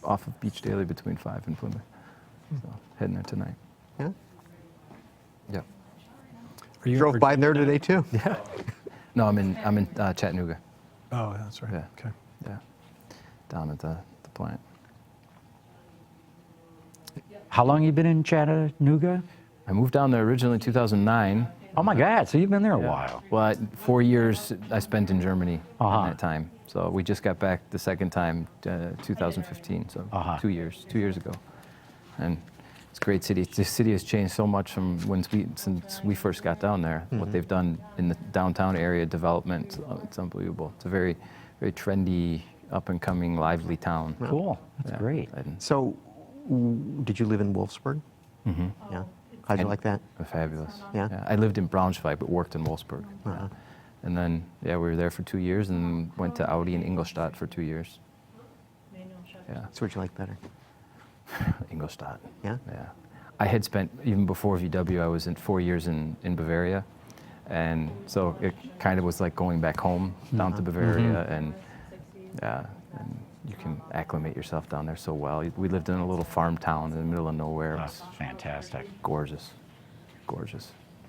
off of Beach Daily between 5 and Plymouth. So heading there tonight. Yeah. Yep. You drove by there today too? Yeah. No, I'm in Chattanooga. Oh, that's right. Yeah. Okay. Yeah. Down at the plant. How long you been in Chattanooga? I moved down there originally in 2009. Oh my God, so you've been there a while. Well, 4 years I spent in Germany Uh-huh. at that time. So we just got back the second time, 2015. So Uh-huh. 2 years ago. And it's a great city. The city has changed so much from since we first got down there. What they've done in the downtown area development, it's unbelievable. It's a very, very trendy, up and coming, lively town. Cool, that's great. So, did you live in Wolfsburg? Mm-hmm. Yeah. How'd you like that? Fabulous. Yeah? I lived in Braunschweig, but worked in Wolfsburg. Uh-huh. And then, we were there for 2 years, and went to Audi in Ingolstadt for 2 years. Yeah, So what'd you like better? Ingolstadt. Yeah? Yeah. I had spent, even before VW, I was in 4 years in Bavaria. And so it kind of was like going back home down to Bavaria. And and you can acclimate yourself down there so well. We lived in a little farm town in the middle of nowhere. It was Fantastic. gorgeous.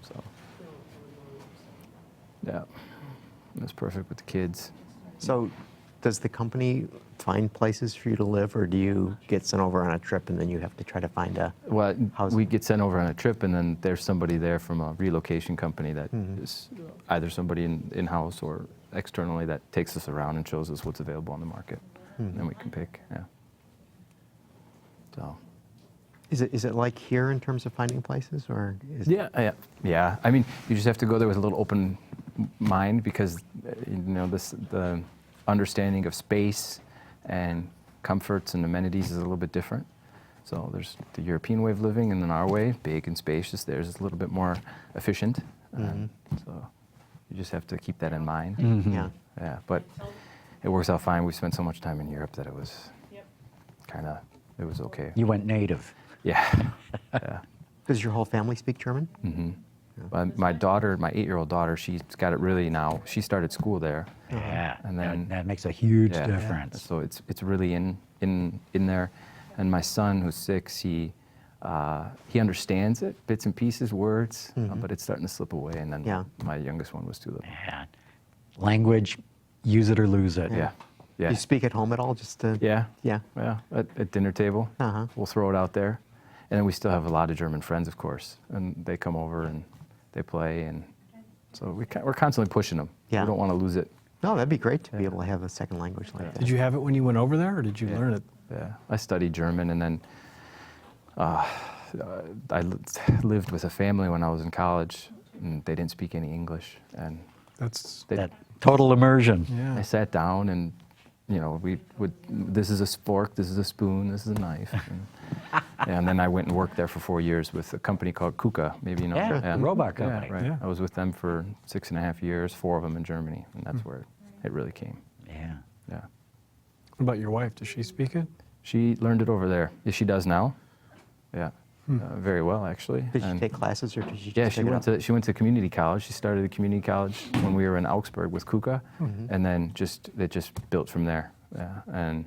So, yeah, it was perfect with the kids. So, does the company find places for you to live, or do you get sent over on a trip and then you have to try to find a Well, housing? we get sent over on a trip, and then there's somebody there from a relocation company that is either somebody in-house or externally that takes us around and shows us what's available on the market. And then we can pick, So. Is it like here in terms of finding places, or is Yeah. I mean, you just have to go there with a little open mind, because the understanding of space and comforts and amenities is a little bit different. So there's the European way of living, and then our way, big and spacious. Theirs is a little bit more efficient. So you just have to keep that in mind. Yeah. Yeah, but it works out fine. We spent so much time in Europe that it was it was okay. You went native. Yeah. Yeah. Does your whole family speak German? My daughter, my 8-year-old daughter, she's got it really now. She started school there. Yeah, And then that makes a huge difference. So it's really in there. And my son, who's 6, he understands it, bits and pieces, words, but it's starting to slip away. And then my youngest one was 2 little. Yeah. Language, use it or lose it. Yeah. Do you speak at home at all? Just to Yeah. Yeah. At dinner table, we'll throw it out there. And then we still have a lot of German friends, of course, and they come over and they play, and so we're constantly pushing them. Yeah. We don't want to lose it. No, that'd be gret to be able to have a second language like that. Did you have it when you went over there, or did you learn it? Yeah, I studied German, and then I lived with a family when I was in college, and they didn't speak any English, and That's That total immersion. yeah. I sat down and, we would, this is a fork, this is a spoon, this is a knife. And then I went and worked there for 4 years with a company called KUKA, maybe you know. Yeah, the robot Yeah, company. right. Yeah. I was with them for 6.5 years, 4 of them in Germany, and that's where it really came. Yeah. Yeah. What about your wife? Does she speak it? She learned it over there. Yeah, she does now. Yeah. Very well, actually. Did she And- take classes, or did she just Yeah, pick it up? she went to community college. She started at community college when we were in Augsburg with KUKA, and then it just built from there. Yeah, and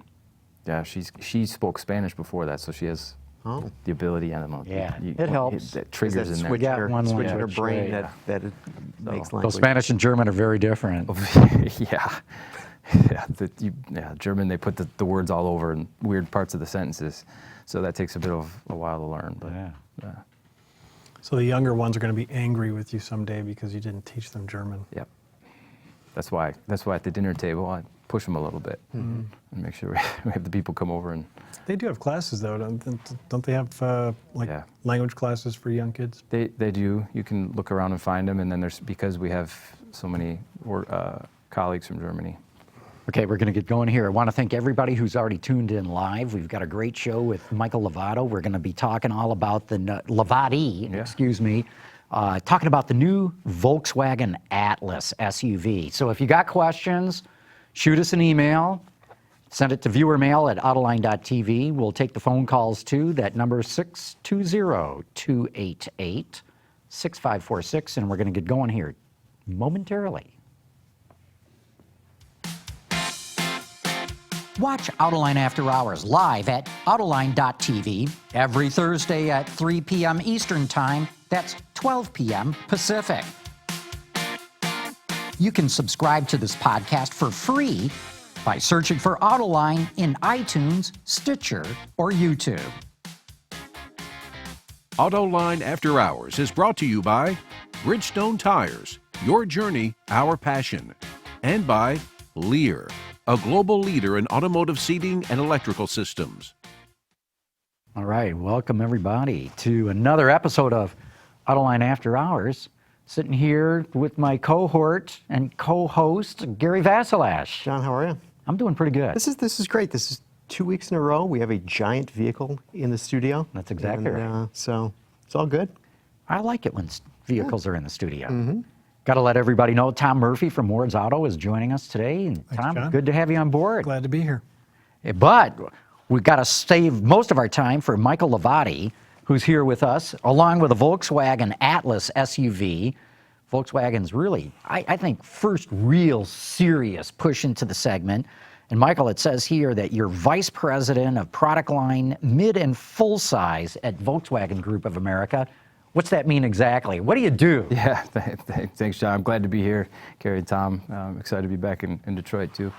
she spoke Spanish before that, so she has the ability. I don't know. Yeah, it helps. That triggers in there. Switch Yeah, her, one switch in her language, brain right. that it makes So language. Spanish and German are very different. Yeah. German, they put the words all over in weird parts of the sentences, so that takes a bit of a while to learn. But Yeah. So the younger ones are going to be angry with you someday because you didn't teach them German. Yep. That's why at the dinner table I push them a little bit and make sure we have the people come over and. They do have classes though, don't they have language classes for young kids? They do. You can look around and find them, and then because we have so many colleagues from Germany. Okay, we're going to get going here. I want to thank everybody who's already tuned in live. We've got a great show with Michael Lovato. We're going to be talking all about the Lovati, talking about the new Volkswagen Atlas SUV. So if you got questions, shoot us an email. Send it to viewermail at autoline.tv. We'll take the phone calls too. That number is 620-288-6546, and we're going to get going here momentarily. Watch Autoline After Hours live at Autoline.tv every Thursday at 3 p.m. Eastern Time. That's 12 p.m. Pacific. You can subscribe to this podcast for free by searching for Autoline in iTunes, Stitcher, or YouTube. Autoline After Hours is brought to you by Bridgestone Tires, your journey, our passion, and by Lear, a global leader in automotive seating and electrical systems. All right, welcome everybody to another episode of Autoline After Hours. Sitting here with my cohort and co-host, Gary Vasilash. John, how are you? I'm doing pretty good. This is great. This is 2 weeks in a row. We have a giant vehicle in the studio. That's exactly right. So it's all good. I like it when vehicles are in the studio. Got to let everybody know Tom Murphy from Ward's Auto is joining us today. And Thanks, Tom, John. good to have you on board. Glad to be here. But we've got to save most of our time for Michael Lovati, who's here with us, along with a Volkswagen Atlas SUV. Volkswagen's really, I think, first real serious push into the segment. And Michael, it says here that you're Vice President of Product Line Mid and Full Size at Volkswagen Group of America. What's that mean exactly? What do you do? Yeah, thanks, John. I'm glad to be here, Gary and Tom. I'm excited to be back in Detroit, too,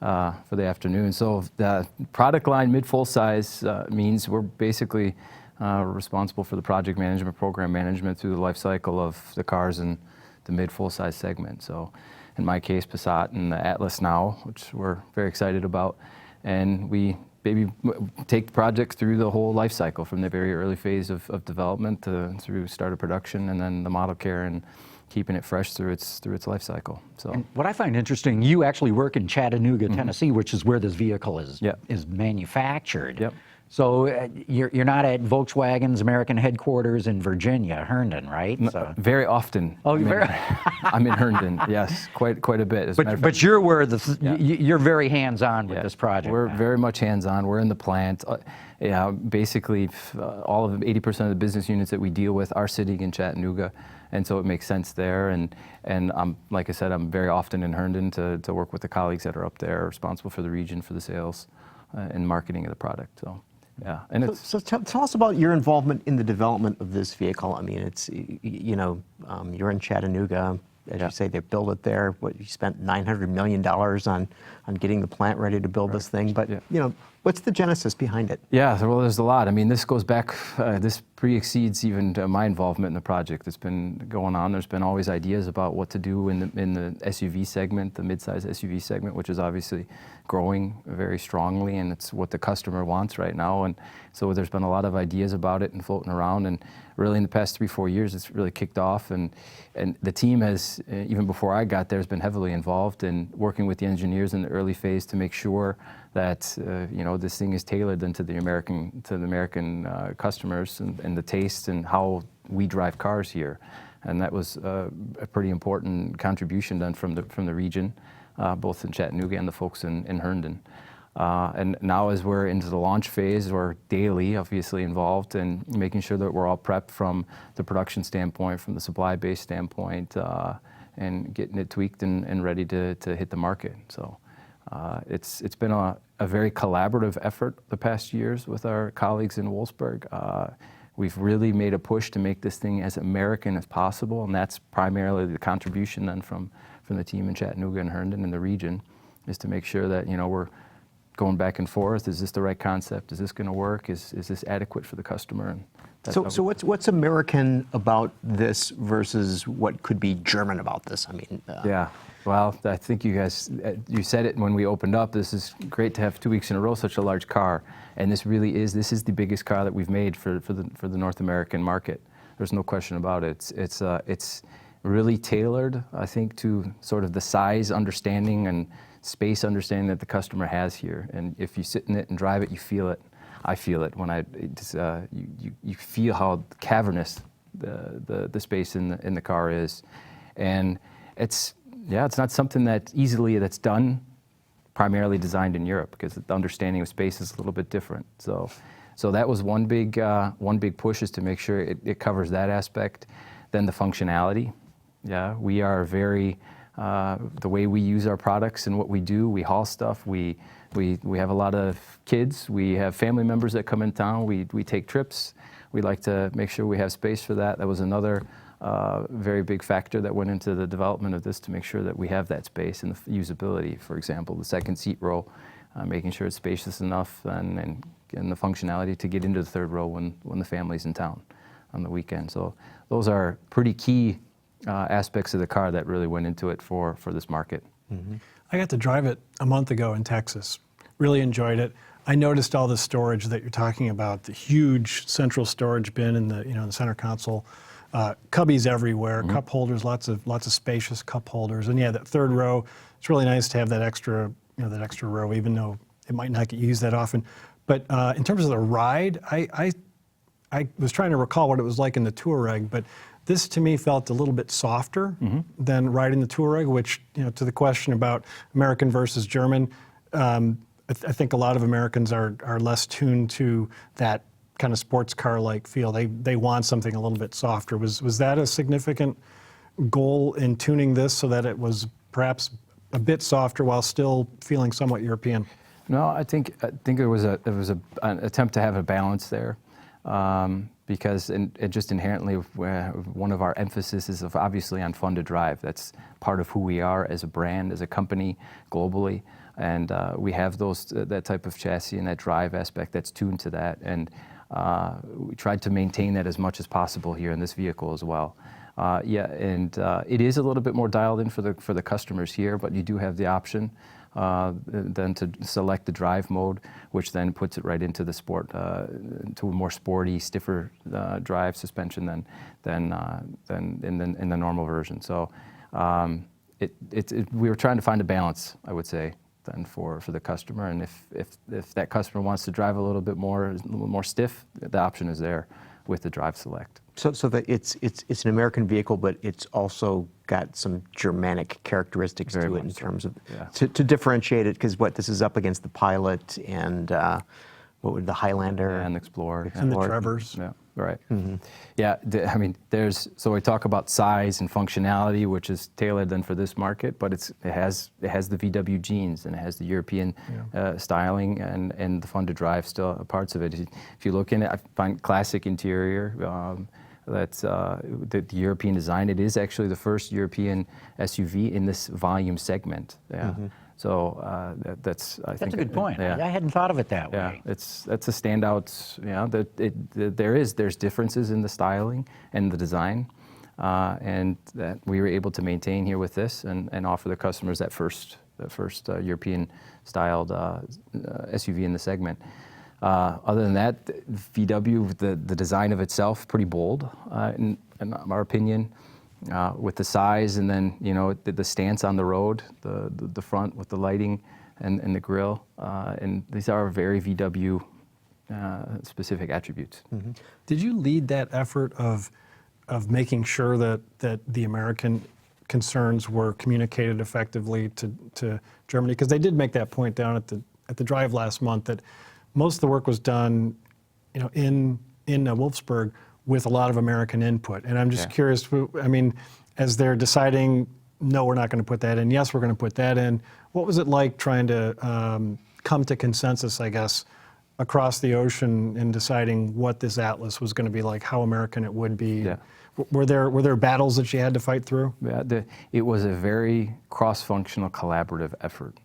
for the afternoon. So the product line mid-full size means we're basically responsible for the project management, program management through the life cycle of the cars in the mid-full size segment. So in my case, Passat and the Atlas now, which we're very excited about. And we take the project through the whole life cycle from the very early phase of development through start of production, and then the model care and keeping it fresh through its life cycle. So and what I find interesting, you actually work in Chattanooga, Tennessee, which is where this vehicle is manufactured. Yep. So you're not at Volkswagen's American headquarters in Virginia, Herndon, right? So. Very often. Oh, I'm in Herndon. Yes, quite a bit. As a matter of fact, But you're where you're very hands-on with this project. We're now. very much hands-on. We're in the plant. Basically, all of 80% of the business units that we deal with are sitting in Chattanooga, and so it makes sense there. And I'm, like I said, I'm very often in Herndon to work with the colleagues that are up there, responsible for the region, for the sales and marketing of the product. So. Yeah, and So tell us about your involvement in the development of this vehicle. I mean, it's, you're in Chattanooga. As you say, they build it there. You spent $900 million on getting the plant ready to build this thing. But, what's the genesis behind it? Yeah, well, there's a lot. I mean, this goes back, this pre-exceeds even my involvement in the project that's been going on. There's been always ideas about what to do in the SUV segment, the midsize SUV segment, which is obviously growing very strongly, and it's what the customer wants right now. And so there's been a lot of ideas about it and floating around. And really in the past 3-4 years, it's really kicked off. And the team has, even before I got there, has been heavily involved in working with the engineers in the early phase to make sure that this thing is tailored then to the American customers and the taste and how we drive cars here. And that was a pretty important contribution done from the region, both in Chattanooga and the folks in Herndon. And now as we're into the launch phase, we're daily obviously involved in making sure that we're all prepped from the production standpoint, from the supply base standpoint, and getting it tweaked and ready to hit the market. So it's been a very collaborative effort the past years with our colleagues in Wolfsburg. We've really made a push to make this thing as American as possible, and that's primarily the contribution then from the team in Chattanooga and Herndon in the region, is to make sure that we're going back and forth. Is this the right concept? Is this going to work? Is this adequate for the customer? And So what's American about this versus what could be German about this? I mean, yeah. Well, I think you guys, you said it when we opened up. This is great to have 2 weeks in a row such a large car, and this is the biggest car that we've made for the North American market. There's no question about it. It's really tailored, I think, to sort of the size understanding and space understanding that the customer has here. And if you sit in it and drive it, you feel it. I feel it when you feel how cavernous the space in the car is, and it's not something that's done primarily designed in Europe, because the understanding of space is a little bit different. So that was one big push, is to make sure it covers that aspect. Then the functionality. Yeah, we are very the way we use our products and what we do. We haul stuff. We We have a lot of kids. We have family members that come in town. We take trips. We like to make sure we have space for that. That was another very big factor that went into the development of this, to make sure that we have that space and the usability. For example, the second seat row, making sure it's spacious enough and the functionality to get into the third row when the family's in town on the weekend. So those are pretty key aspects of the car that really went into it for this market. Mm-hmm. I got to drive it a month ago in Texas. Really enjoyed it. I noticed all the storage that you're talking about, the huge central storage bin in the center console, cubbies everywhere, cup holders, lots of spacious cup holders, and yeah, that third row. It's really nice to have that extra row, even though it might not get used that often. But in terms of the ride, I was trying to recall what it was like in the Touareg, but this to me felt a little bit softer than riding the Touareg, which, to the question about American versus German, I think a lot of Americans are less tuned to that kind of sports car-like feel. They want something a little bit softer. Was that a significant goal in tuning this so that it was perhaps a bit softer while still feeling somewhat European? No, I think it was an attempt to have a balance there. Because it just inherently, one of our emphasis is obviously on fun to drive. That's part of who we are as a brand, as a company, globally, and we have that type of chassis and that drive aspect that's tuned to that, and we tried to maintain that as much as possible here in this vehicle as well. It is a little bit more dialed in for the customers here, but you do have the option then to select the drive mode, which then puts it right into the sport, to a more sporty, stiffer drive suspension than in the normal version. So we were trying to find a balance, I would say, then for the customer. And if that customer wants to drive a little more stiff, the option is there with the Drive Select. So that it's an American vehicle, but it's also got some Germanic characteristics to it in terms of to differentiate it, because this is up against the Pilot and what would the Highlander and Explorer and the Trevors. Yeah, right. Mm-hmm. Yeah, so we talk about size and functionality, which is tailored then for this market, but it has the VW genes, and it has the European styling and the fun to drive still parts of it. If you look in it, I find classic interior. That's the European design. It is actually the first European SUV in this volume segment. Yeah. Mm-hmm. So that's a good point. Yeah. I hadn't thought of it that way. That's a standout. There's differences in the styling and the design, and that we were able to maintain here with this and offer the customers that first European styled SUV in the segment. Other than that, VW, the design of itself, pretty bold, in our opinion, with the size, and then the stance on the road, the front with the lighting and the grille, and these are very VW specific attributes. Mm-hmm. Did you lead that effort of making sure that the American concerns were communicated effectively to Germany? Because they did make that point down at the drive last month that most of the work was done, in Wolfsburg with a lot of American input. And I'm just curious, as they're deciding, no, we're not going to put that in, yes, we're going to put that in, what was it like trying to come to consensus, I guess, across the ocean in deciding what this Atlas was going to be like, how American it would be? Yeah. Were there battles that you had to fight through? Yeah, it was a very cross-functional, collaborative effort,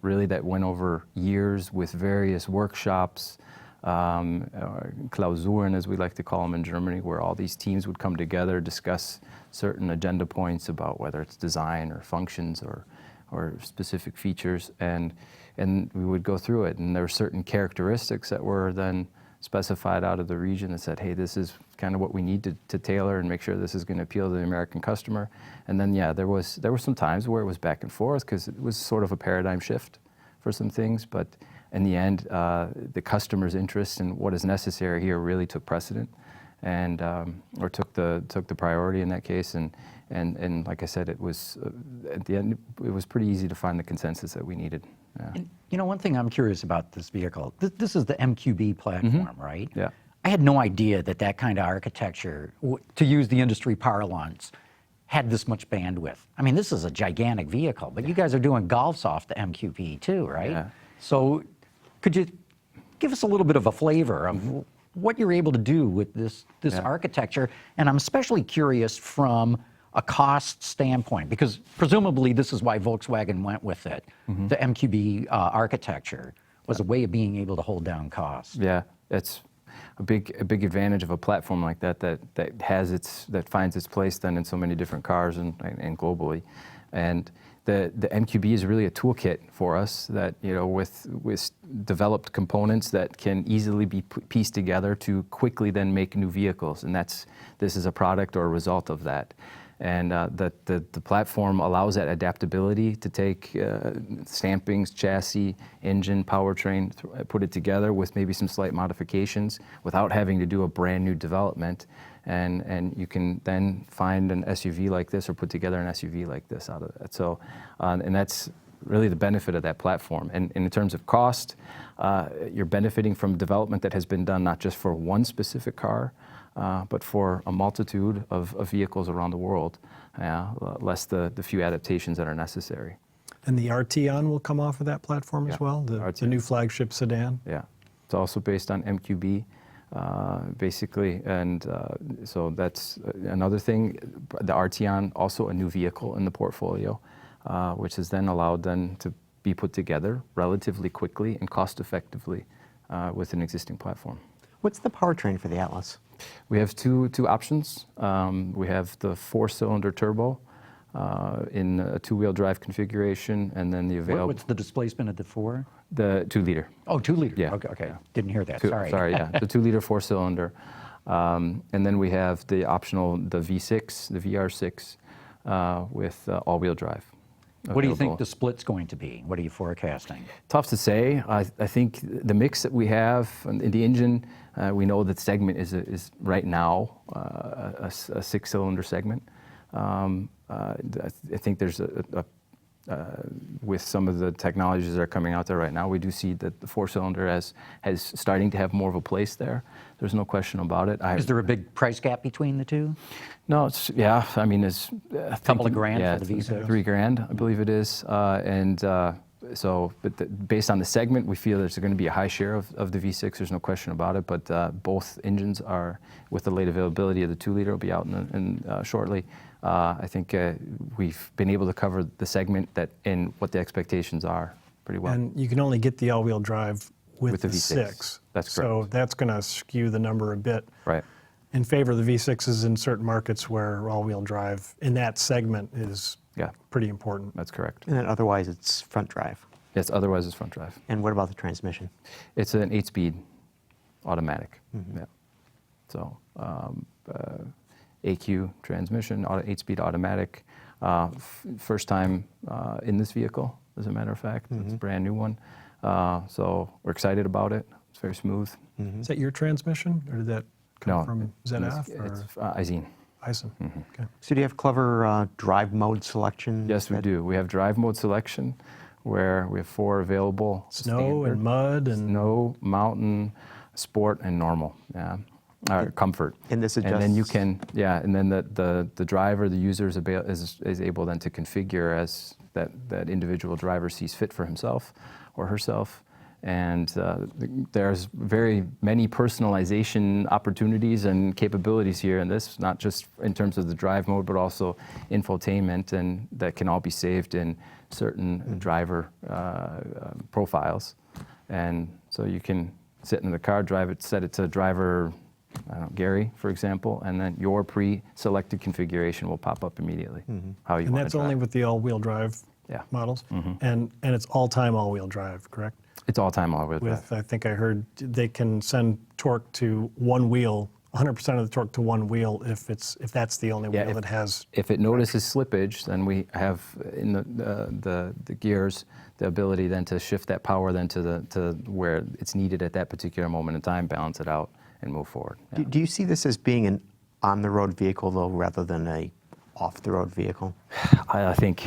really, that went over years with various workshops, Klausuren, as we like to call them in Germany, where all these teams would come together, discuss certain agenda points about whether it's design or functions or specific features, and we would go through it. And there were certain characteristics that were then specified out of the region that said, hey, this is kind of what we need to tailor and make sure this is going to appeal to the American customer. And then, there were some times where it was back and forth because it was sort of a paradigm shift for some things. But in the end, the customer's interest in what is necessary here really took precedent, and or took the priority in that case. And like I said, it was at the end, it was pretty easy to find the consensus that we needed. Yeah. And, one thing I'm curious about this vehicle, this is the MQB platform, right? Yeah. I had no idea that kind of architecture, to use the industry parlance, had this much bandwidth. This is a gigantic vehicle, but you guys are doing golfs off the MQB too, right? So could you give us a little bit of a flavor of what you're able to do with this architecture? And I'm especially curious from a cost standpoint, because presumably this is why Volkswagen went with it. The MQB architecture was a way of being able to hold down costs. Yeah, it's a big advantage of a platform like that that finds its place then in so many different cars and globally. And the MQB is really a toolkit for us that, with developed components that can easily be pieced together to quickly then make new vehicles. And this is a product or a result of that. And the platform allows that adaptability to take stampings, chassis, engine, powertrain, put it together with maybe some slight modifications without having to do a brand new development. And you can then find an SUV like this or put together an SUV like this out of that. So, and that's really the benefit of that platform. And in terms of cost, you're benefiting from development that has been done not just for one specific car, but for a multitude of vehicles around the world, less the few adaptations that are necessary. And the Arteon will come off of that platform as well, the new flagship sedan? Yeah, it's also based on MQB, basically, and so that's another thing. The Arteon, also a new vehicle in the portfolio, which is then allowed to be put together relatively quickly and cost effectively with an existing platform. What's the powertrain for the Atlas? We have two options. We have the 4-cylinder turbo in a 2-wheel drive configuration, and then the available. What's the displacement of the 4? The 2-liter. Oh, 2 liter. Yeah. Okay. Yeah. Didn't hear that. Sorry. Sorry, yeah. The 2-liter 4-cylinder. And then we have the optional, the V6, the VR6 with all-wheel drive. What do you think the split's going to be? What are you forecasting? Tough to say. I think the mix that we have in the engine, we know that segment is right now a 6-cylinder segment. I think there's with some of the technologies that are coming out there right now, we do see that the 4-cylinder has starting to have more of a place there. There's no question about it. Is there a big price gap between the two? No, it's, yeah, I mean, it's a couple of grand for the V6? $3,000, I believe it is. So, based on the segment, we feel there's going to be a high share of the V6. There's no question about it. But both engines are, with the late availability of the 2-liter, will be out shortly. I think we've been able to cover the segment and what the expectations are pretty well. And you can only get the all-wheel drive with the V6. V6. That's correct. So that's going to skew the number a bit Right. in favor of the V6s in certain markets where all-wheel drive in that segment is pretty important. That's correct. And then otherwise it's front drive. Yes, otherwise it's front drive. And what about the transmission? It's an 8-speed automatic. Mm-hmm. Yeah. So AQ transmission, 8-speed automatic. First time in this vehicle, as a matter of fact. It's a brand new one. So we're excited about it. It's very smooth. Is that your transmission, or did that come from ZF? It's Izine. Eisen. Okay. So do you have clever drive mode selection? Yes, we do. We have drive mode selection, where we have 4 available. Snow standard. and mud and Snow, mountain, sport, and normal. Yeah. Comfort. And this adjusts. And then you can, and then the driver, the user is able then to configure as that individual driver sees fit for himself or herself. And there's very many personalization opportunities and capabilities here in this, not just in terms of the drive mode, but also infotainment, and that can all be saved in certain driver profiles. And so you can sit in the car, drive it, set it to driver, I don't know, Gary, for example, and then your pre-selected configuration will pop up immediately. How you and want that's to drive. only with the all-wheel drive models? And it's all-time all-wheel drive, correct? It's all-time all-wheel drive. I think I heard they can send torque to one wheel, 100% of the torque to one wheel if that's the only wheel that has. If it notices slippage, then we have in the gears the ability then to shift that power then to where it's needed at that particular moment in time, balance it out, and move forward. Yeah. Do you see this as being an on-the-road vehicle, though, rather than a off-the-road vehicle? I think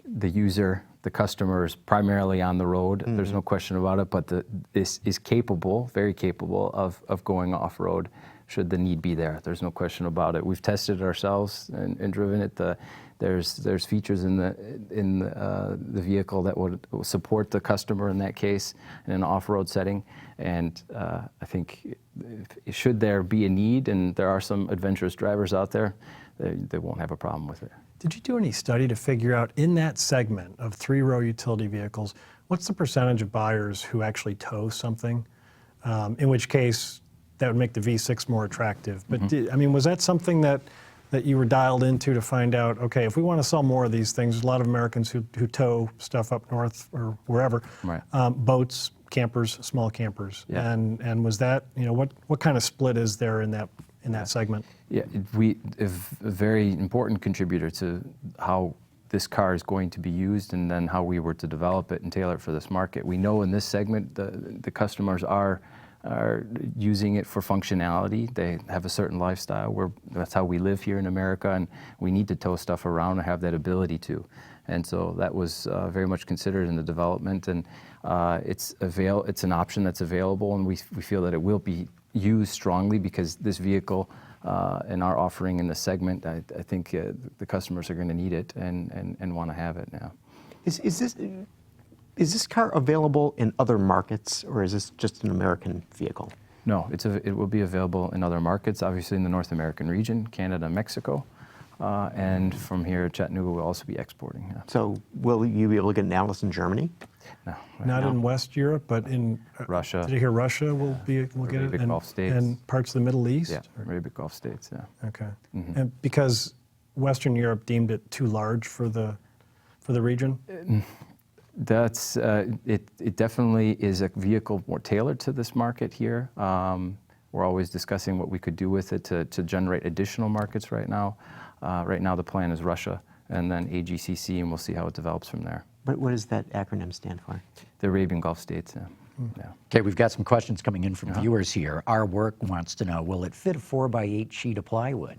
the user, the customer, is primarily on the road. There's no question about it, but this is capable, very capable of going off-road should the need be there. There's no question about it. We've tested it ourselves and driven it. There's features in the vehicle that would support the customer in that case in an off-road setting. And I think should there be a need, and there are some adventurous drivers out there, they won't have a problem with it. Did you do any study to figure out in that segment of three-row utility vehicles, what's the percentage of buyers who actually tow something? In which case, that would make the V6 more attractive. But I mean, was that something that you were dialed into to find out, okay, if we want to sell more of these things, there's a lot of Americans who tow stuff up north or wherever, Right. Boats, campers, small campers. Yeah. And was that, what kind of split is there in that segment? Yeah, a very important contributor to how this car is going to be used, and then how we were to develop it and tailor it for this market. We know in this segment the customers are using it for functionality. They have a certain lifestyle. That's how we live here in America, and we need to tow stuff around and have that ability to. And so that was very much considered in the development, and it's an option that's available, and we feel that it will be used strongly because this vehicle and our offering in the segment, I think the customers are going to need it and want to have it now. Is this car available in other markets, or is this just an American vehicle? No, it will be available in other markets, obviously in the North American region, Canada, Mexico, and from here, Chattanooga will also be exporting. Yeah. So will you be able to get an Atlas in Germany? No, Not in West Europe, but in Russia. Did you hear Russia will get it? Arabic Gulf states. And parts of the Middle East? Yeah, Arabic Gulf states, yeah. Okay. And because Western Europe deemed it too large for the region? That's it definitely is a vehicle more tailored to this market here. We're always discussing what we could do with it to generate additional markets right now. Right now the plan is Russia and then AGCC, and we'll see how it develops from there. But what does that acronym stand for? The Arabian Gulf states, yeah. Yeah. Okay, we've got some questions coming in from viewers here. Our Work wants to know, will it fit a 4x8 sheet of plywood?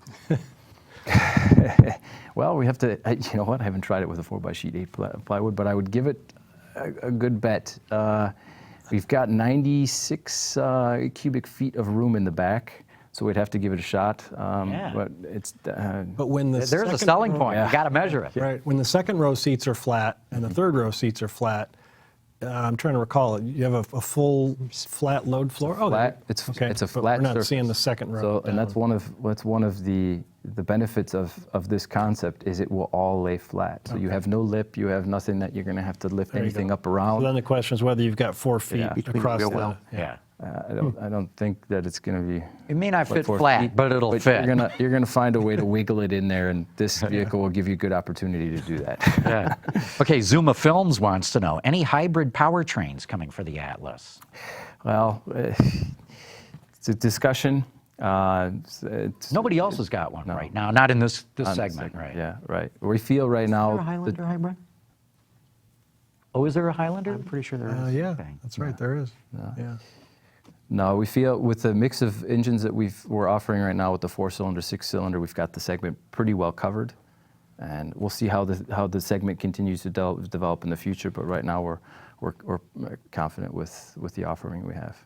Well, we have to, you know what, I haven't tried it with a 4x8 plywood, but I would give it a good bet. We've got 96 cubic feet of room in the back, so we'd have to give it a shot. But it's But when the There's a second selling row- point. You got to measure it. Right. When the second row seats are flat and the third row seats are flat, I'm trying to recall it. You have a full flat load floor. flat. There- It's okay. a But flat we're not surface. seeing the second row. So, and that's one of the benefits of this concept is it will all lay flat. So you have no lip, you have nothing that you're going to have to lift There you anything go. up around. So then the question is whether you've got 4 feet Yeah. Between across the the. wheel well. Yeah. I don't think that it's going to be. It may not like fit 4 flat, feet, but it'll fit. You're gonna find a way to wiggle it in there, and this vehicle will give you a good opportunity to do that. Yeah. Okay, Zuma Films wants to know, any hybrid powertrains coming for the Atlas? Well, it's a discussion. Nobody else has got one right now, not in this on the segment, right? Yeah, right. We feel right Is now. there a Highlander hybrid? Oh, is there a Highlander? I'm pretty sure there is. Yeah, Okay. that's right. There is. Yeah. No, we feel with the mix of engines that we're offering right now with the 4-cylinder, 6-cylinder, we've got the segment pretty well covered, and we'll see how the segment continues to develop in the future. But right now, we're confident with the offering we have.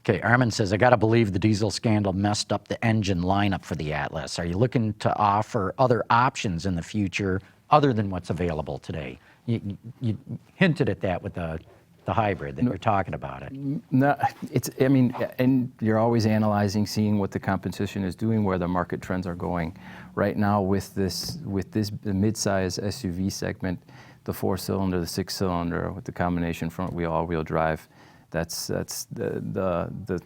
Okay, Armin says, I got to believe the diesel scandal messed up the engine lineup for the Atlas. Are you looking to offer other options in the future other than what's available today? You hinted at that with the hybrid that you're talking about it. No, I mean, and you're always analyzing, seeing what the competition is doing, where the market trends are going. Right now, with the mid-size SUV segment, the 4-cylinder, the 6-cylinder, with the combination front wheel, all-wheel drive, that's the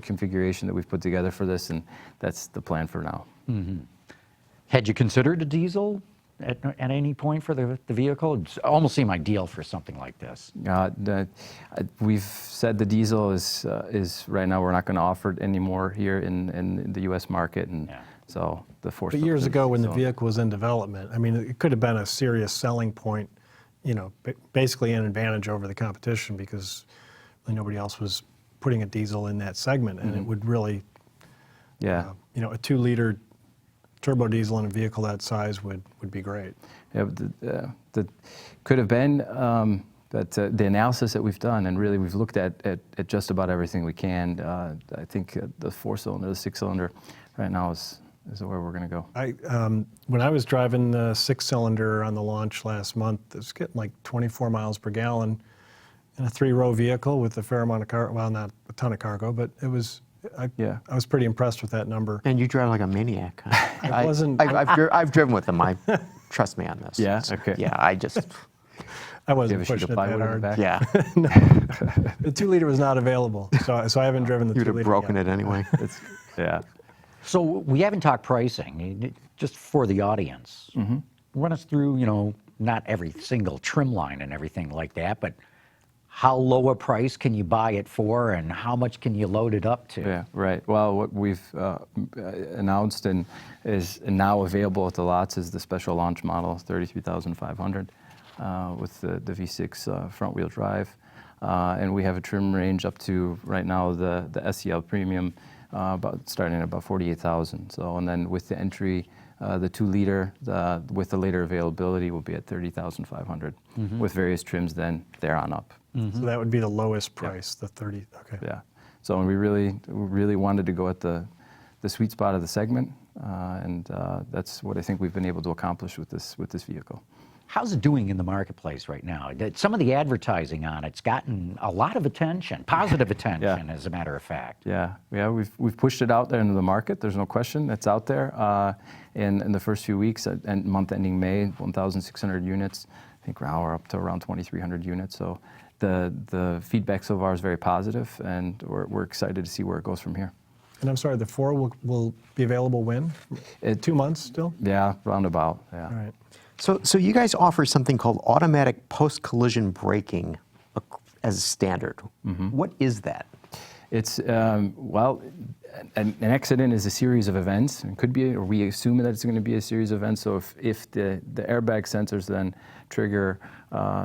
configuration that we've put together for this, and that's the plan for now. Mm-hmm. Had you considered a diesel at any point for the vehicle? It almost seemed ideal for something like this. We've said the diesel is right now we're not going to offer it anymore here in the U.S. market, and so the 4. But years ago, when the vehicle was in development, I mean, it could have been a serious selling point, basically an advantage over the competition because really nobody else was putting a diesel in that segment, and it would really, a 2-liter turbo diesel in a vehicle that size would be great. Yeah, that could have been, But the analysis that we've done, and really we've looked at just about everything we can. I think the 4-cylinder, the 6-cylinder, right now is where we're going to go. When I was driving the 6-cylinder on the launch last month, it was getting like 24 miles per gallon in a 3-row vehicle with a fair amount of cargo. Well, not a ton of cargo, but it was. I was pretty impressed with that number. And you drive like a maniac. Huh? I wasn't. I've driven with them. Trust me on this. Yeah? Okay. Yeah, I just. I Do you wasn't have a sheet pushing of it plywood that in the hard. back? Yeah, The 2-liter was not available, so I haven't driven the 2-liter. you'd have broken yet. it anyway. Yeah. So we haven't talked pricing, just for the audience. Run us through, not every single trim line and everything like that, but how low a price can you buy it for, and how much can you load it up to? Yeah, right. Well, what we've announced and is now available at the lots is the special launch model, 33,500, with the V6 front-wheel drive. And we have a trim range up to, right now, the SEL Premium, starting at about 48,000. So, and then with the entry, the 2-liter, with the later availability, will be at 30,500, with various trims then there on up. So that would be the lowest price, the 30. Okay. Yeah. So we really wanted to go at the sweet spot of the segment, and that's what I think we've been able to accomplish with this vehicle. How's it doing in the marketplace right now? Some of the advertising on it's gotten a lot of attention, positive attention, as a matter of fact. Yeah. We've pushed it out there into the market. There's no question it's out there. In the first few weeks, and month ending May, 1,600 units. I think now we're up to around 2,300 units. So the feedback so far is very positive, and we're excited to see where it goes from here. And I'm sorry, the 4 will be available when? 2 months still? Yeah, roundabout. Yeah. All right. So you guys offer something called automatic post-collision braking as a standard. What is that? It's, well, an accident is a series of events. It could be, or we assume that it's going to be a series of events. So if the airbag sensors then trigger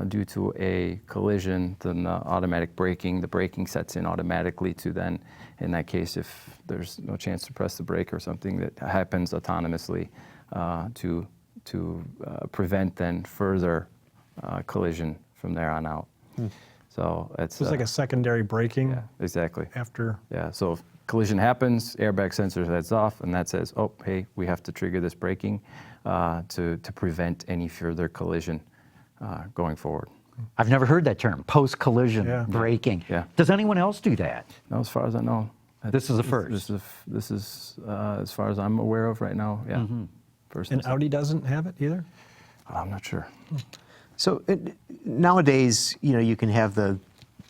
due to a collision, then the automatic braking, the braking sets in automatically to then, in that case, if there's no chance to press the brake or something, that happens autonomously to prevent then further collision from there on out. So it's like a secondary braking. Yeah, exactly. After. Yeah, so if collision happens, airbag sensor heads off, and that says, oh, hey, we have to trigger this braking to prevent any further collision going forward. I've never heard that term, post-collision braking. Yeah. Does anyone else do that? No, as far as I know. This is a first. This is as far as I'm aware of right now, yeah. First And Audi doesn't have it either? I'm not sure. So nowadays, you can have the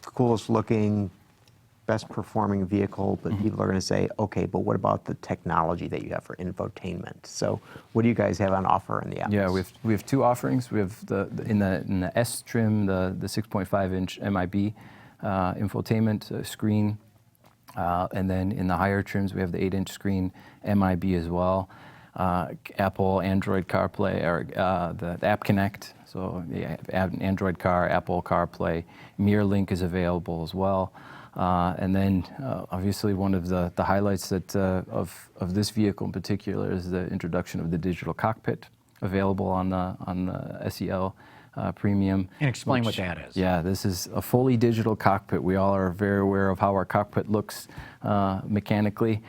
coolest looking, best performing vehicle, but people are going to say, okay, but what about the technology that you have for infotainment? So what do you guys have on offer in the Atlas? Yeah, we have 2 offerings. We have in the S trim, the 6.5-inch MIB infotainment screen, and then in the higher trims we have the 8-inch screen MIB as well. Apple, Android CarPlay, or the App Connect. So the Android Car, Apple CarPlay, MirrorLink is available as well. And then obviously one of the highlights that of this vehicle in particular is the introduction of the digital cockpit available on the SEL Premium. And explain what that is. Yeah, this is a fully digital cockpit. We all are very aware of how our cockpit looks mechanically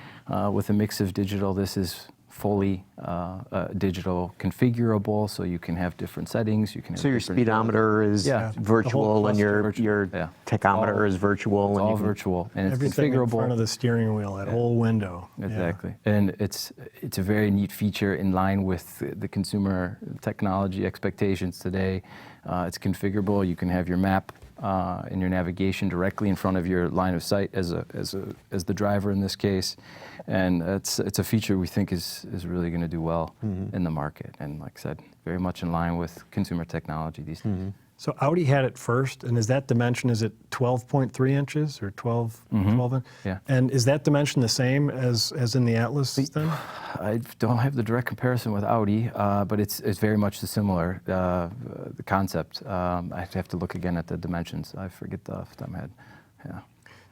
with a mix of digital. This is fully digital configurable, so you can have different settings. You can have So your different speedometer is virtual, and your tachometer is virtual. It's and all virtual, and it's Everything in configurable. front of the steering wheel, that whole window. Exactly, and it's a very neat feature in line with the consumer technology expectations today. It's configurable. You can have your map and your navigation directly in front of your line of sight as the driver in this case, and it's a feature we think is really going to do well in the market. And like I said, very much in line with consumer technology these days. So Audi had it first, and is that dimension, is it 12.3 inches or 12 inches? Yeah. And is that dimension the same as in the Atlas then? I don't have the direct comparison with Audi, but it's very much similar, the concept. I have to look again at the dimensions. I forget off the top of my head. Yeah.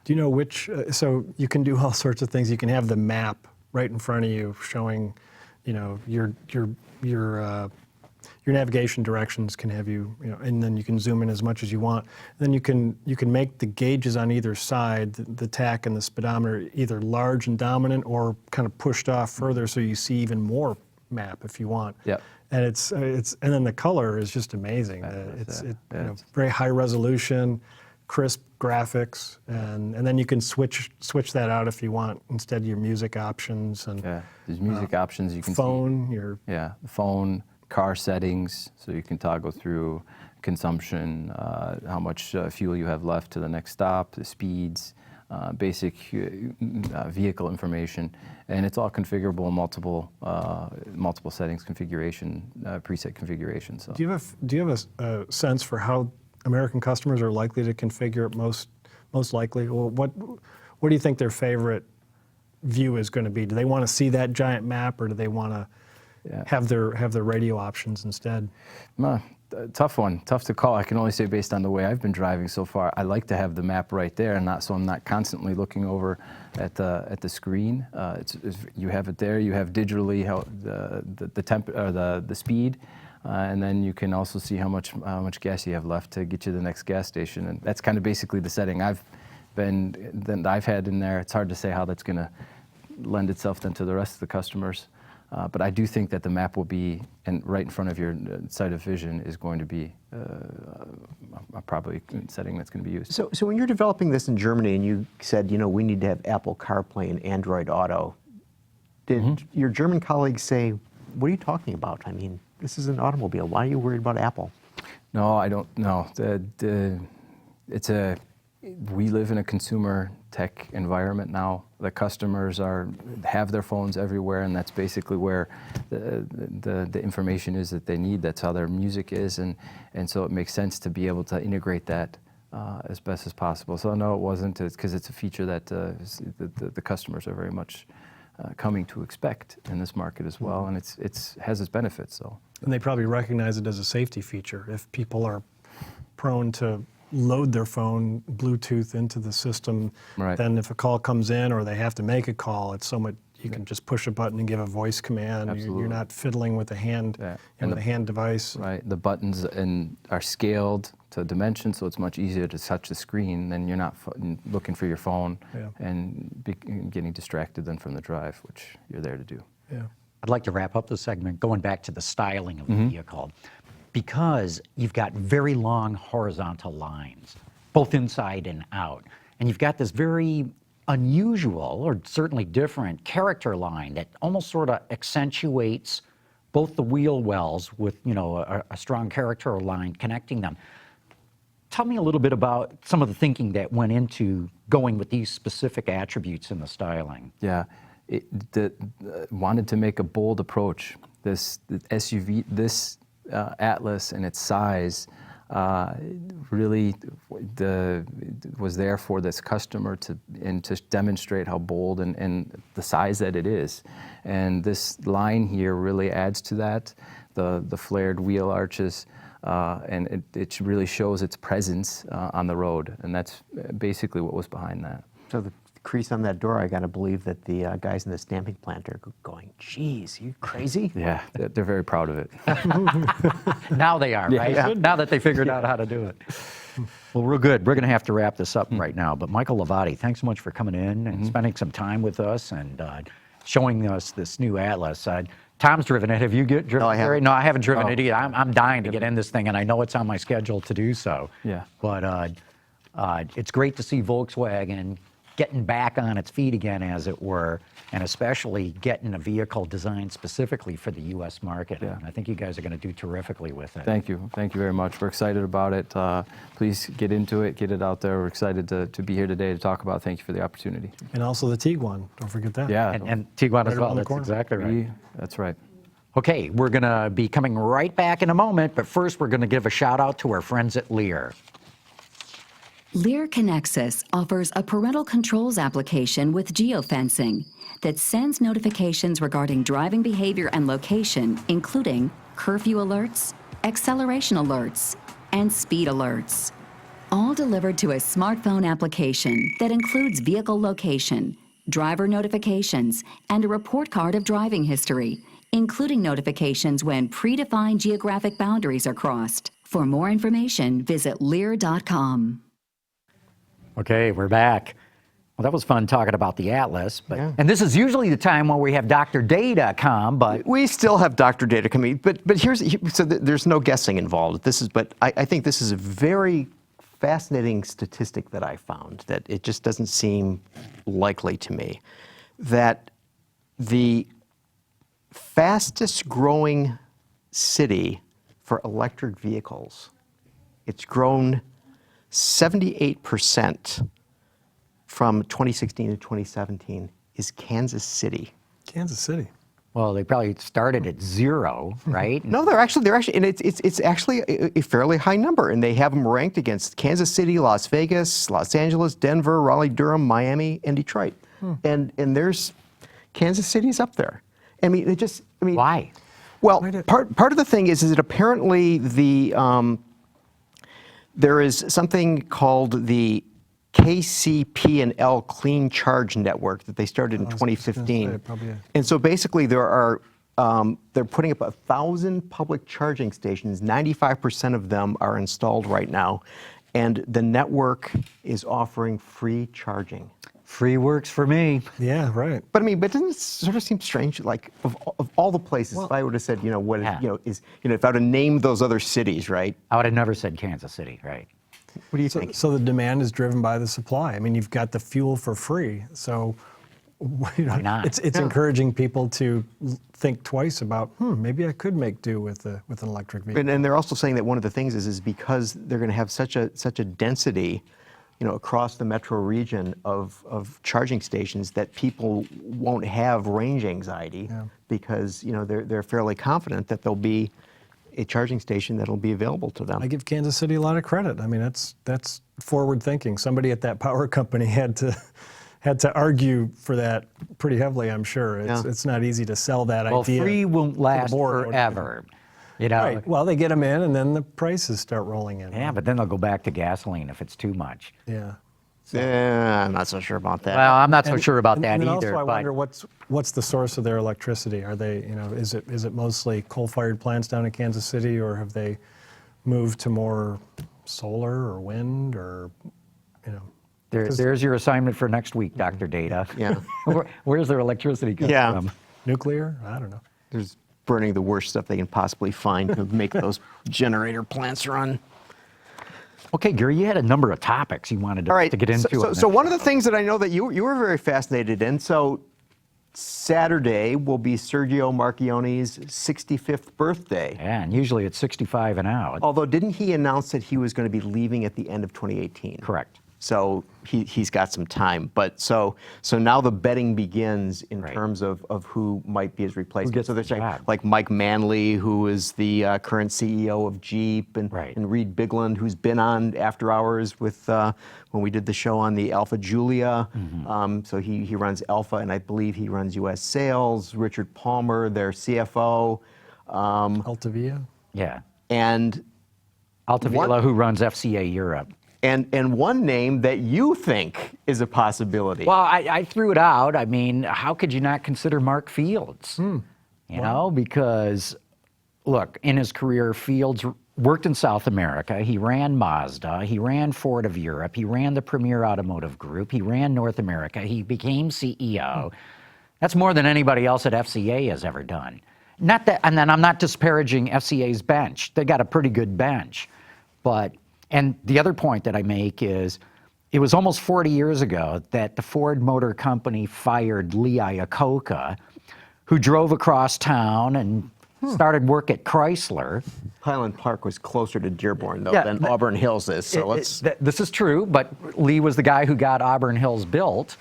Do you know which, so you can do all sorts of things. You can have the map right in front of you showing, your your navigation directions can have you, and then you can zoom in as much as you want. Then you can make the gauges on either side, the tach and the speedometer, either large and dominant or kind of pushed off further so you see even more map if you want. Yep. And and then the color is just amazing. It's very high resolution, crisp graphics, and then you can switch that out if you want instead of your music options and there's music options you can phone, see. The phone, car settings, so you can toggle through consumption, how much fuel you have left to the next stop, the speeds, basic vehicle information, and it's all configurable in multiple settings configuration, preset configuration. So do you have a sense for how American customers are likely to configure it most likely? Or what do you think their favorite view is going to be? Do they want to see that giant map, or do they want to have their radio options instead? Tough one, tough to call. I can only say based on the way I've been driving so far, I like to have the map right there, and so I'm not constantly looking over at the screen. You have it there. You have digitally how the temp or the speed, and then you can also see how much gas you have left to get you to the next gas station, and that's kind of basically the setting I've had in there. It's hard to say how that's going to lend itself then to the rest of the customers. But I do think that the map will be, and right in front of your sight of vision is going to be probably a setting that's going to be used. So when you're developing this in Germany and you said, we need to have Apple CarPlay and Android Auto, did your German colleagues say, what are you talking about? I mean, this is an automobile. Why are you worried about Apple? No, I don't know. We live in a consumer tech environment now. The customers have their phones everywhere, and that's basically where the information is that they need. That's how their music is, and so it makes sense to be able to integrate that as best as possible. So no, it wasn't, because it's a feature that the customers are very much coming to expect in this market as well, and it has its benefits. So. And they probably recognize it as a safety feature. If people are prone to load their phone Bluetooth into the system, then if a call comes in or they have to make a call, it's so much, you can just push a button and give a voice command. You're not fiddling with a hand, with a hand device. Right, the buttons are scaled to dimension, so it's much easier to touch the screen. Then you're not looking for your phone and getting distracted then from the drive, which you're there to do. Yeah. I'd like to wrap up the segment going back to the styling of the vehicle, because you've got very long horizontal lines, both inside and out. And you've got this very unusual, or certainly different, character line that almost sort of accentuates both the wheel wells with, a strong character line connecting them. Tell me a little bit about some of the thinking that went into going with these specific attributes in the styling. Yeah, wanted to make a bold approach. This SUV, this Atlas and its size really was there for this customer to demonstrate how bold and the size that it is. And this line here really adds to that, the flared wheel arches, and it really shows its presence on the road, and that's basically what was behind that. So the crease on that door, I got to believe that the guys in the stamping plant are going, geez, you crazy? Yeah, they're very proud of it. Now they are, right? Yeah. Now that they figured out how to do it. Well, real good. We're going to have to wrap this up right now. But Michael Lovati, thanks so much for coming in and spending some time with us and showing us this new Atlas. Tom's driven it. Have you driven it, Gary? No, I haven't driven it either. I'm dying to get in this thing, and I know it's on my schedule to do so. Yeah. But it's great to see Volkswagen getting back on its feet again, as it were, and especially getting a vehicle designed specifically for the U.S. market. Yeah. And I think you guys are going to do terrifically with it. Thank you. Thank you very much. We're excited about it. Please get into it, get it out there. We're excited to be here today to talk about it. Thank you for the opportunity. And also the Tiguan, don't forget that. Yeah. And Tiguan as well, that's exactly right. That's right. Okay, we're going to be coming right back in a moment, but first we're going to give a shout out to our friends at Lear. Lear Connexus offers a parental controls application with geofencing that sends notifications regarding driving behavior and location, including curfew alerts, acceleration alerts, and speed alerts. All delivered to a smartphone application that includes vehicle location, driver notifications, and a report card of driving history, including notifications when predefined geographic boundaries are crossed. For more information, visit Lear.com. Okay, we're back. Well, that was fun talking about the Atlas, but and this is usually the time when we have Dr. Data come, but We still have Dr. Data coming, but there's no guessing involved. But I think this is a very fascinating statistic that I found that it just doesn't seem likely to me, that the fastest growing city for electric vehicles, it's grown 78% from 2016 to 2017, is Kansas City. Kansas City. well, they probably started at 0, right? No, they're actually, and it's actually a fairly high number, and they have them ranked against Kansas City, Las Vegas, Los Angeles, Denver, Raleigh, Durham, Miami, and Detroit. And there's Kansas City's up there. I mean, Why? Well, part of the thing is that apparently there is something called the KCP&L Clean Charge Network that they started in 2015. And so basically they're putting up 1,000 public charging stations. 95% of them are installed right now. And the network is offering free charging. Free works for me. Yeah, right. But I mean, but doesn't it sort of seem strange? Like of all the places, if I would have said, if I would have named those other cities, right? I would have never said Kansas City, right? What do you think? So the demand is driven by the supply. I mean, you've got the fuel for free, so Why not? it's encouraging people to think twice about, maybe I could make do with an electric vehicle. And they're also saying that one of the things is because they're going to have such a density, across the metro region of charging stations, that people won't have range anxiety because they're fairly confident that there'll be a charging station that'll be available to them. I give Kansas City a lot of credit. I mean, that's forward thinking. Somebody at that power company had to argue for that pretty heavily, I'm sure. It's not easy to sell that idea. Well, free won't last board. forever. Right. Well, they get them in, and then the prices start rolling in. Yeah, but then they'll go back to gasoline if it's too much. Yeah. I'm not so sure about that. Well, I'm not so sure about that and either. Also, I but wonder what's the source of their electricity? Are they, is it mostly coal-fired plants down in Kansas City, or have they moved to more solar or wind, or there's your assignment for next week, Dr. Data. Yeah. Where's their electricity coming from? nuclear? I don't know. There's burning the worst stuff they can possibly find to make those generator plants run. Okay, Gary, you had a number of topics you wanted to get into. So one of the things that I know that you were very fascinated in, so Saturday will be Sergio Marchionne's 65th birthday. Yeah, and usually it's 65 and out. Although, didn't he announce that he was going to be leaving at the end of 2018? Correct. So he's got some time. But so now the betting begins in terms of who might be his replacement. So they're saying like Mike Manley, who is the current CEO of Jeep, and Reed Bigland, who's been on After Hours with when we did the show on the Alpha Giulia. So he runs Alpha, and I believe he runs U.S. Sales. Richard Palmer, their CFO. Altavia? Yeah. And Altavia, who runs FCA Europe. And one name that you think is a possibility. Well, I threw it out. I mean, how could you not consider Mark Fields? Because, look, in his career, Fields worked in South America. He ran Mazda. He ran Ford of Europe. He ran the Premier Automotive Group. He ran North America. He became CEO. That's more than anybody else at FCA has ever done. Not that, and then I'm not disparaging FCA's bench. They got a pretty good bench, but. And the other point that I make is it was almost 40 years ago that the Ford Motor Company fired Lee Iacocca, who drove across town and started work at Chrysler. Highland Park was closer to Dearborn, though, than Auburn Hills is. So this is true, but Lee was the guy who got Auburn Hills built.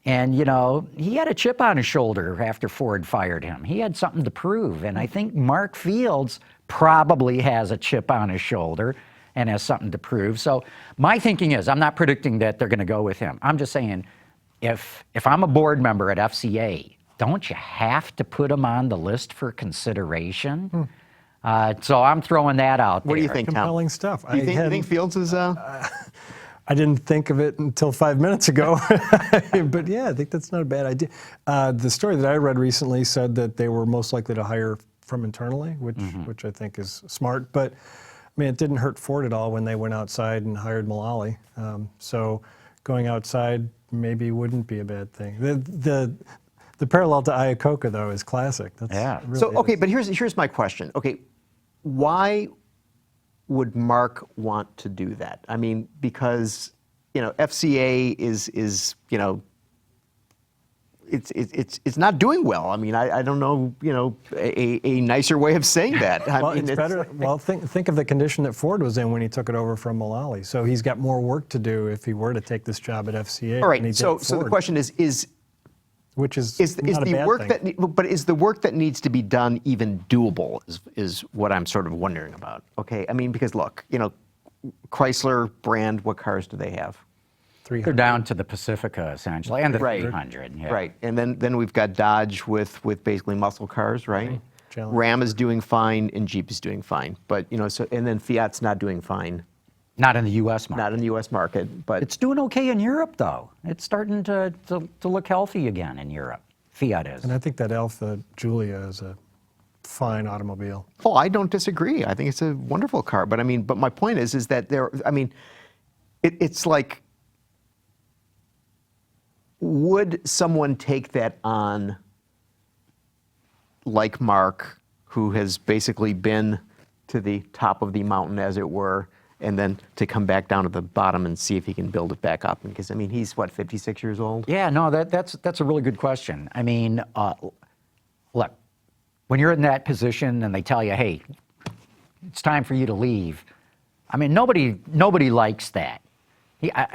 And, he had a chip on his shoulder after Ford fired him. He had something to prove. And I think Mark Fields probably has a chip on his shoulder and has something to prove. So my thinking is, I'm not predicting that they're going to go with him. I'm just saying, if I'm a board member at FCA, don't you have to put him on the list for consideration? So I'm throwing that out there. What do you think, Tom? Compelling stuff. You think Fields is... I didn't think of it until 5 minutes ago, but yeah, I think that's not a bad idea. The story that I read recently said that they were most likely to hire from internally, which I think is smart. But I mean, it didn't hurt Ford at all when they went outside and hired Mullally. So going outside maybe wouldn't be a bad thing. The parallel to Iacocca though is classic. That's really So okay, but here's my question. Okay, why would Mark want to do that? I mean, because FCA is it's not doing well. I mean, I don't know a nicer way of saying that. Well, it's better. Well, think of the condition that Ford was in when he took it over from Mullally. So he's got more work to do if he were to take this job at FCA. All right. So the question is which is the not a bad work thing. but is the work that needs to be done even doable? Is what I'm sort of wondering about. Okay. I mean, because look, Chrysler brand, what cars do they have? They're down to the Pacifica essentially, and the 300. Yeah. Right, and then we've got Dodge with basically muscle cars, right? Challenger. Ram is doing fine, and Jeep is doing fine, but and then Fiat's not doing fine. Not in the U.S. market. Not in the U.S. market, but It's doing okay in Europe, though. It's starting to look healthy again in Europe. Fiat is. And I think that Alfa Giulia is a fine automobile. oh, I don't disagree. I think it's a wonderful car, but my point is that it's like, would someone take that on, like Mark, who has basically been to the top of the mountain, as it were, and then to come back down to the bottom and see if he can build it back up? Because he's what, 56 years old? Yeah, no, that's a really good question. I mean, look, when you're in that position and they tell you, hey, it's time for you to leave, I mean, nobody likes that.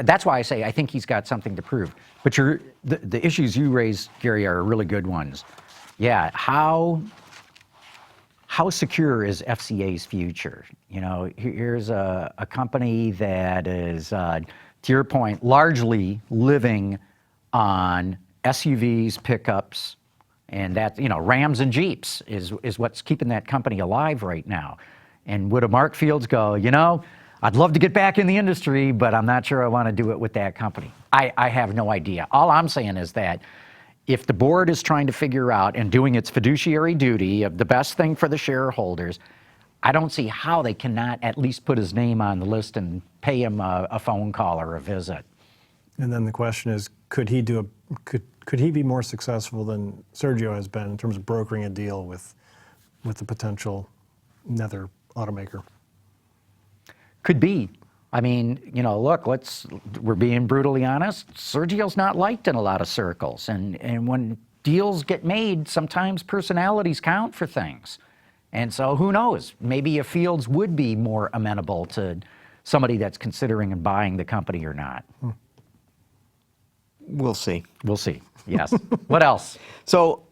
That's why I say I think he's got something to prove. But the issues you raised, Gary, are really good ones. Yeah, how secure is FCA's future? Here's a company that is, to your point, largely living on SUVs, pickups, and that, Rams and Jeeps is what's keeping that company alive right now. And would a Mark Fields go, I'd love to get back in the industry, but I'm not sure I want to do it with that company. I have no idea. All I'm saying is that if the board is trying to figure out and doing its fiduciary duty of the best thing for the shareholders, I don't see how they cannot at least put his name on the list and pay him a phone call or a visit. And then the question is, could he be more successful than Sergio has been in terms of brokering a deal with the potential nether automaker? Could be. I mean, look, we're being brutally honest. Sergio's not liked in a lot of circles. And when deals get made, sometimes personalities count for things. And so who knows? Maybe a Fields would be more amenable to somebody that's considering and buying the company or not. We'll see. We'll see. Yes. What else? So,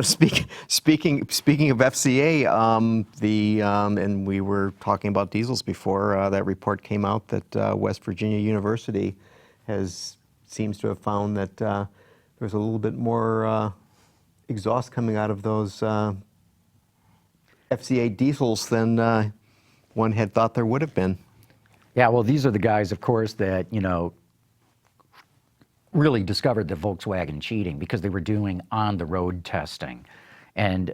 speaking of FCA, and we were talking about diesels before. That report came out that West Virginia University seems to have found that there's a little bit more exhaust coming out of those FCA diesels than one had thought there would have been. Yeah. Well, these are the guys, of course, that really discovered the Volkswagen cheating because they were doing on-the-road testing. And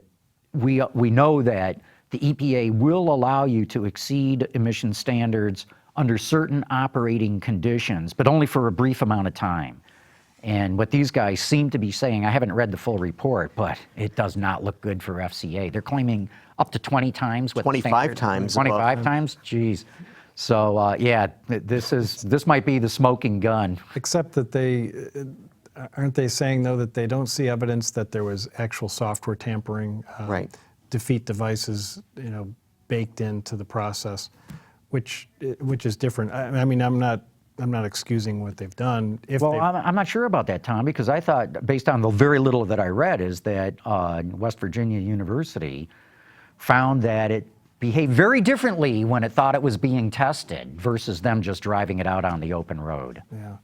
we know that the EPA will allow you to exceed emission standards under certain operating conditions, but only for a brief amount of time. And what these guys seem to be saying, I haven't read the full report, but it does not look good for FCA. They're claiming up to 20 times what 25 times. 25 times? Jeez. So, this might be the smoking gun. Except that aren't they saying, though, that they don't see evidence that there was actual software tampering, right. defeat devices, baked into the process, which is different. I mean, I'm not excusing what they've done. I'm not sure about that, Tom, because I thought, based on the very little that I read, is that West Virginia University found that it behaved very differently when it thought it was being tested versus them just driving it out on the open road. Yeah.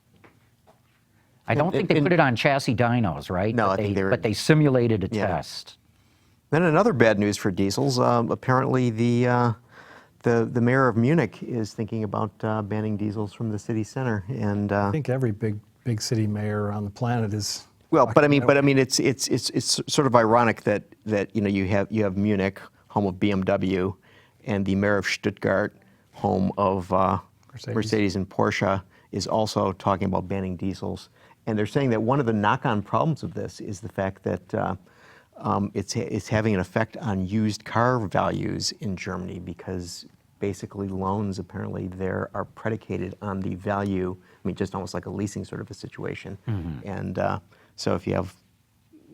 I don't think they put it on chassis dynos, right? No, but they simulated a test. Then another bad news for diesels. Apparently, the the mayor of Munich is thinking about banning diesels from the city center, and I think every big city mayor on the planet is. well, but I talking mean, about- it's sort of ironic that you have Munich, home of BMW, and the mayor of Stuttgart, home of Mercedes and Porsche, is also talking about banning diesels. And they're saying that one of the knock-on problems of this is the fact that it's having an effect on used car values in Germany, because basically loans apparently there are predicated on the value. I mean, just almost like a leasing sort of a situation. And so if you have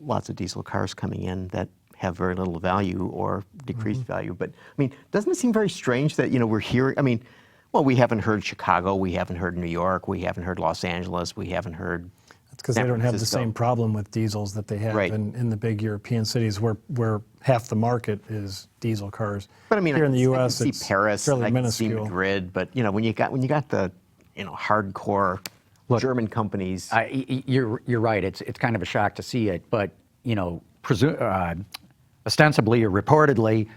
lots of diesel cars coming in that have very little value or decreased value, but I mean, doesn't it seem very strange that we're hearing? I mean, well, we haven't heard Chicago, we haven't heard New York, we haven't heard Los Angeles, we haven't heard. It's because San they don't have the Francisco. same problem with diesels that they have Right. in the big European cities where half the market is diesel cars. But I mean, here in the I U.S., can it's see Paris, fairly I can see minuscule. Madrid, but when you got the hardcore German companies. You're right. It's kind of a shock to see it, but ostensibly or reportedly,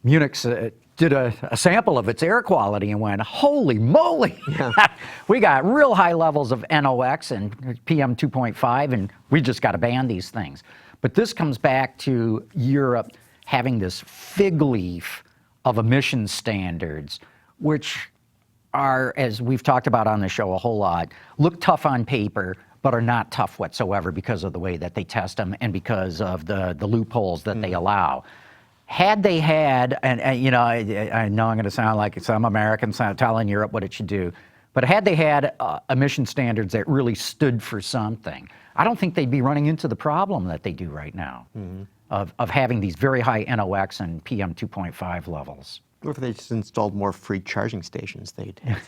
Munich did a sample of its air quality and went, holy moly, we got real high levels of NOx and PM 2.5, and we just got to ban these things. But this comes back to Europe having this fig leaf of emission standards, which are, as we've talked about on the show a whole lot, look tough on paper, but are not tough whatsoever because of the way that they test them and because of the loopholes that they allow. Had they had, and I know I'm going to sound like some Americans telling Europe what it should do, but had they had emission standards that really stood for something, I don't think they'd be running into the problem that they do right now of having these very high NOx and PM 2.5 levels. Or if they just installed more free charging stations, they'd have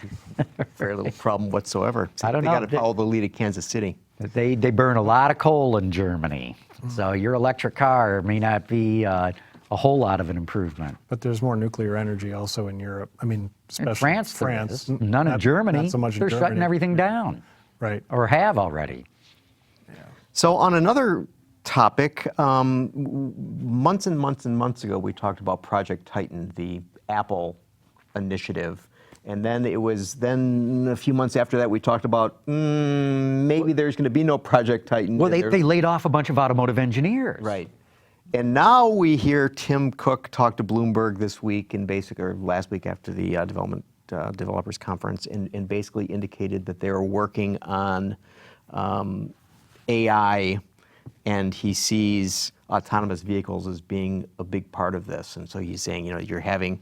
very little problem whatsoever. I don't they know. got to follow the lead of Kansas City. They burn a lot of coal in Germany, so your electric car may not be a whole lot of an improvement. But there's more nuclear energy also in Europe. I mean, especially In France, France. there is. None in Not- Germany. Not so much in They're Germany. shutting everything down, Right. or have already. So on another topic, months and months and months ago, we talked about Project Titan, the Apple initiative. And then a few months after that, we talked about maybe there's going to be no Project Titan. Well, they laid off a bunch of automotive engineers. Right. And now we hear Tim Cook talk to Bloomberg this week or last week after the developers conference and basically indicated that they are working on AI, and he sees autonomous vehicles as being a big part of this. And so he's saying, you're having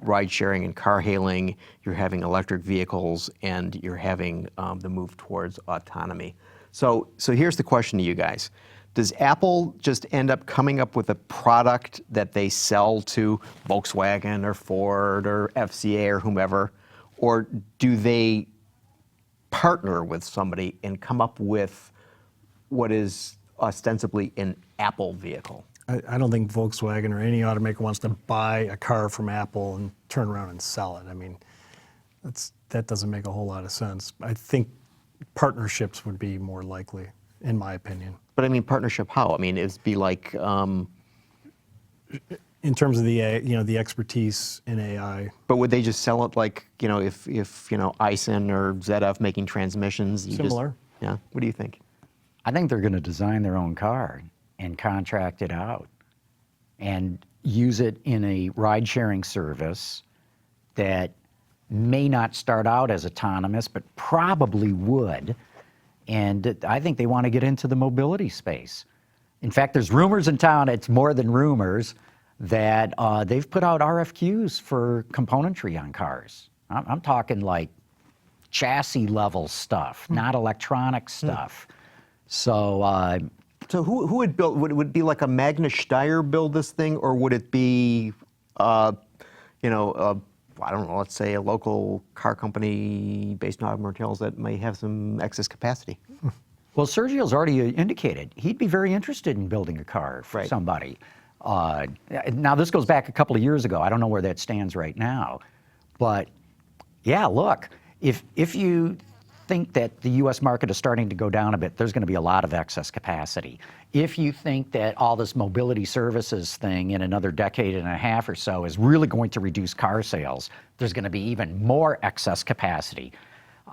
ride sharing and car hailing, you're having electric vehicles, and you're having the move towards autonomy. So here's the question to you guys. Does Apple just end up coming up with a product that they sell to Volkswagen or Ford or FCA or whomever, or do they partner with somebody and come up with what is ostensibly an Apple vehicle? I don't think Volkswagen or any automaker wants to buy a car from Apple and turn around and sell it. I mean, that doesn't make a whole lot of sense. I think partnerships would be more likely, in my opinion. But I mean, partnership how? I mean, it'd be like... in terms of the expertise in AI. But would they just sell it like, if Aisin or ZF making transmissions? Similar. Yeah. What do you think? I think they're going to design their own car and contract it out and use it in a ride-sharing service that may not start out as autonomous, but probably would. And I think they want to get into the mobility space. In fact, there's rumors in town, it's more than rumors, that they've put out RFQs for componentry on cars. I'm talking like chassis level stuff, not electronic stuff. So who would build? Would it be like a Magna Steyr build this thing, or would it be, I don't know, let's say a local car company based in Auburn Hills that may have some excess capacity? Well, Sergio's already indicated he'd be very interested in building a car for Right. somebody. Now, this goes back a couple of years ago. I don't know where that stands right now. But, yeah, look, if you think that the U.S. market is starting to go down a bit, there's going to be a lot of excess capacity. If you think that all this mobility services thing in another decade and a half or so is really going to reduce car sales, there's going to be even more excess capacity.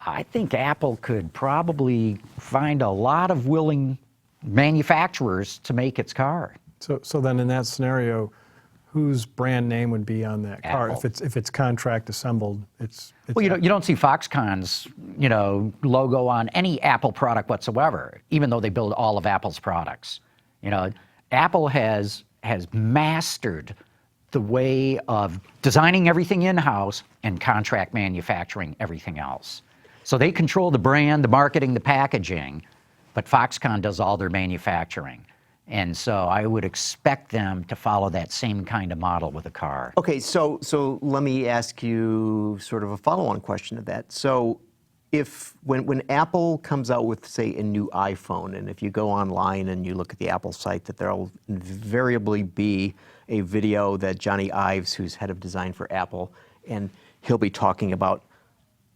I think Apple could probably find a lot of willing manufacturers to make its car. So then in that scenario, whose brand name would be on that car? Apple. If it's contract assembled, it's Well, you don't see Foxconn's, logo on any Apple product whatsoever, even though they build all of Apple's products. Apple has mastered the way of designing everything in-house and contract manufacturing everything else. So they control the brand, the marketing, the packaging, but Foxconn does all their manufacturing. And so I would expect them to follow that same kind of model with a car. Okay, so let me ask you sort of a follow-on question to that. So when Apple comes out with, say, a new iPhone, and if you go online and you look at the Apple site, that there'll invariably be a video that Johnny Ives, who's head of design for Apple, and he'll be talking about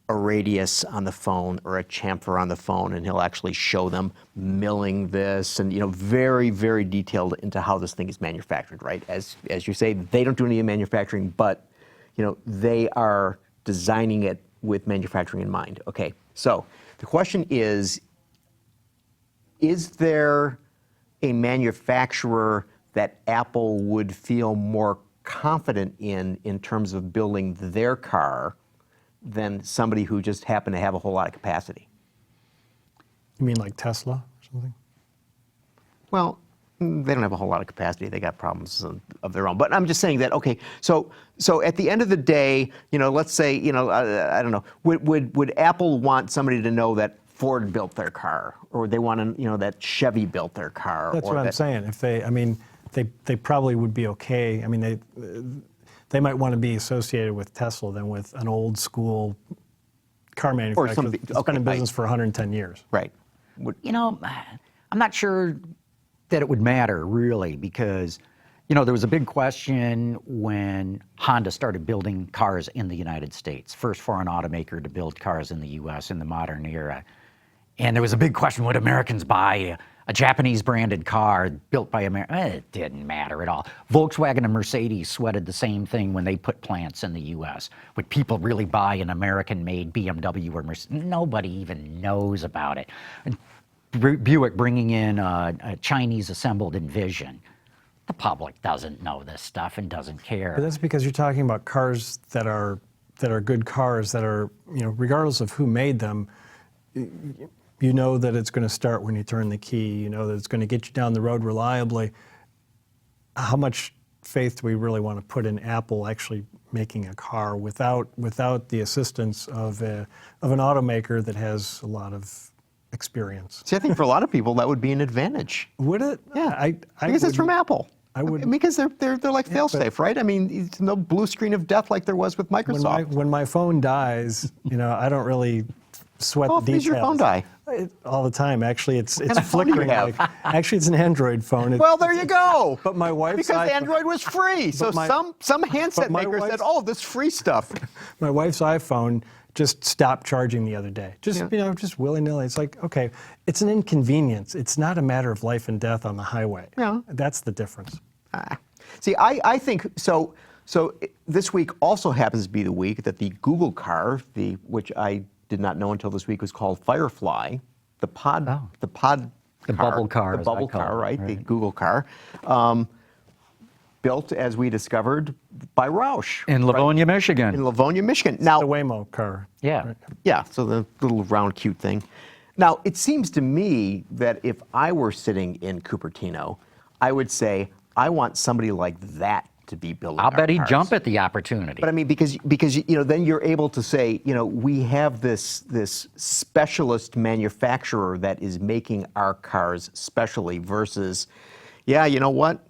a radius on the phone or a chamfer on the phone, and he'll actually show them milling this and very, very detailed into how this thing is manufactured, right? As you say, they don't do any manufacturing, but they are designing it with manufacturing in mind. Okay, so the question is there a manufacturer that Apple would feel more confident in terms of building their car than somebody who just happened to have a whole lot of capacity? You mean like Tesla or something? Well, they don't have a whole lot of capacity. They got problems of their own. But I'm just saying that, okay, so at the end of the day, let's say, I don't know, would Apple want somebody to know that Ford built their car, or they want to, that Chevy built their car? That's or what I'm saying. If they probably would be okay. I mean, they might want to be associated with Tesla than with an old school car manufacturer that's been in business for 110 years. Right. I'm not sure that it would matter really, because there was a big question when Honda started building cars in the United States, first foreign automaker to build cars in the U.S. in the modern era. And there was a big question, would Americans buy a Japanese branded car built by America? It didn't matter at all. Volkswagen and Mercedes sweated the same thing when they put plants in the U.S. Would people really buy an American-made BMW or Mercedes? Nobody even knows about it. Buick bringing in a Chinese-assembled Envision. The public doesn't know this stuff and doesn't care. But that's because you're talking about cars that are good cars that are, regardless of who made them, you know that it's going to start when you turn the key. You know that it's going to get you down the road reliably. How much faith do we really want to put in Apple actually making a car without the assistance of an automaker that has a lot of experience? See, I think for a lot of people that would be an advantage. Would it? Yeah, because it's from Apple. I would, because they're like fail-safe, right? I mean, it's no blue screen of death like there was with Microsoft. When my phone dies, I don't really sweat the details. Does your phone die? All the time. Actually, it's kind of phone do you flickering. have? Actually, it's an Android phone. Well, there you go. But my wife's because iPhone, Android was free, so some handset maker said, "Oh, this free stuff." My wife's iPhone just stopped charging the other day. Just just willy-nilly. It's like, okay, it's an inconvenience. It's not a matter of life and death on the highway. Yeah. That's the difference. See, I think so. So this week also happens to be the week that the Google car, which I did not know until this week, was called Firefly, the bubble car, right? The Google car, built, as we discovered, by Roush In Livonia, Michigan. In Livonia, Michigan. Now, The Waymo car. Yeah. Right. yeah, so the little round cute thing. Now, it seems to me that if I were sitting in Cupertino, I would say, I want somebody like that to be building I'll our bet he'd cars. jump at the opportunity. But I mean, because then you're able to say, we have this specialist manufacturer that is making our cars specially versus, yeah, you know what?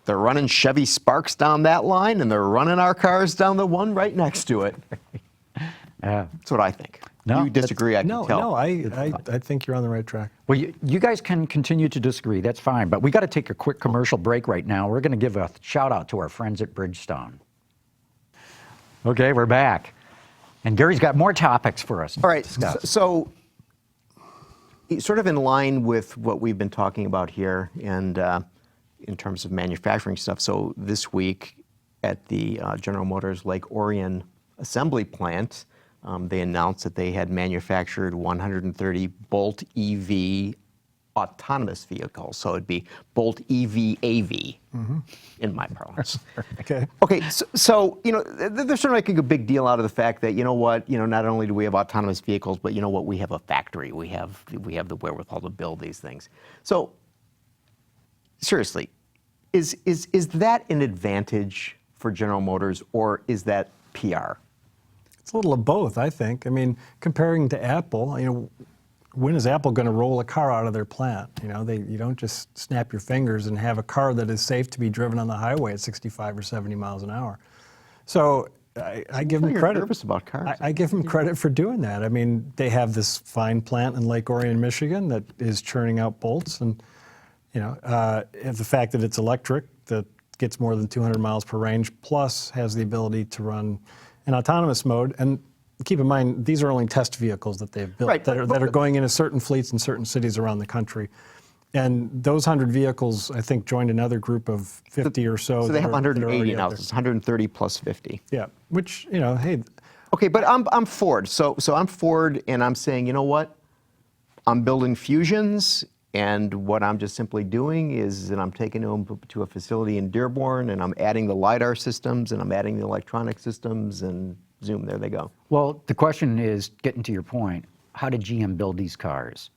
They're running Chevy Sparks down that line, and they're running our cars down the one right next to it. That's what I think. No, You disagree, I can tell. No, I think you're on the right track. Well, you guys can continue to disagree. That's fine. But we got to take a quick commercial break right now. We're going to give a shout out to our friends at Bridgestone. Okay, we're back. And Gary's got more topics for us. All right, to discuss. so sort of in line with what we've been talking about here and in terms of manufacturing stuff. So this week at the General Motors Lake Orion assembly plant, they announced that they had manufactured 130 Bolt EV autonomous vehicles. So it'd be Bolt EV AV in my parlance. Okay. Okay, so they're sort of making a big deal out of the fact that, not only do we have autonomous vehicles, but we have a factory. We have the wherewithal to build these things. So seriously, is that an advantage for General Motors, or is that PR? It's a little of both, I think. I mean, comparing to Apple, when is Apple going to roll a car out of their plant? You don't just snap your fingers and have a car that is safe to be driven on the highway at 65 or 70 miles an hour. So I give them credit. You're nervous about cars. I give them credit for doing that. I mean, they have this fine plant in Lake Orion, Michigan, that is churning out bolts, and the fact that it's electric, that gets more than 200 miles per range, plus has the ability to run in autonomous mode. And keep in mind, these are only test vehicles that they've built that are going into certain fleets in certain cities around the country. And those 100 vehicles, I think, joined another group of 50 or so. So they have 180 now. It's 130 plus 50. Yeah, which, hey. Okay, but I'm Ford. So I'm Ford, and I'm saying, you know what? I'm building Fusions, and what I'm just simply doing is that I'm taking them to a facility in Dearborn, and I'm adding the LiDAR systems, and I'm adding the electronic systems, and zoom, there they go. Well, the question is, getting to your point, how did GM build these cars?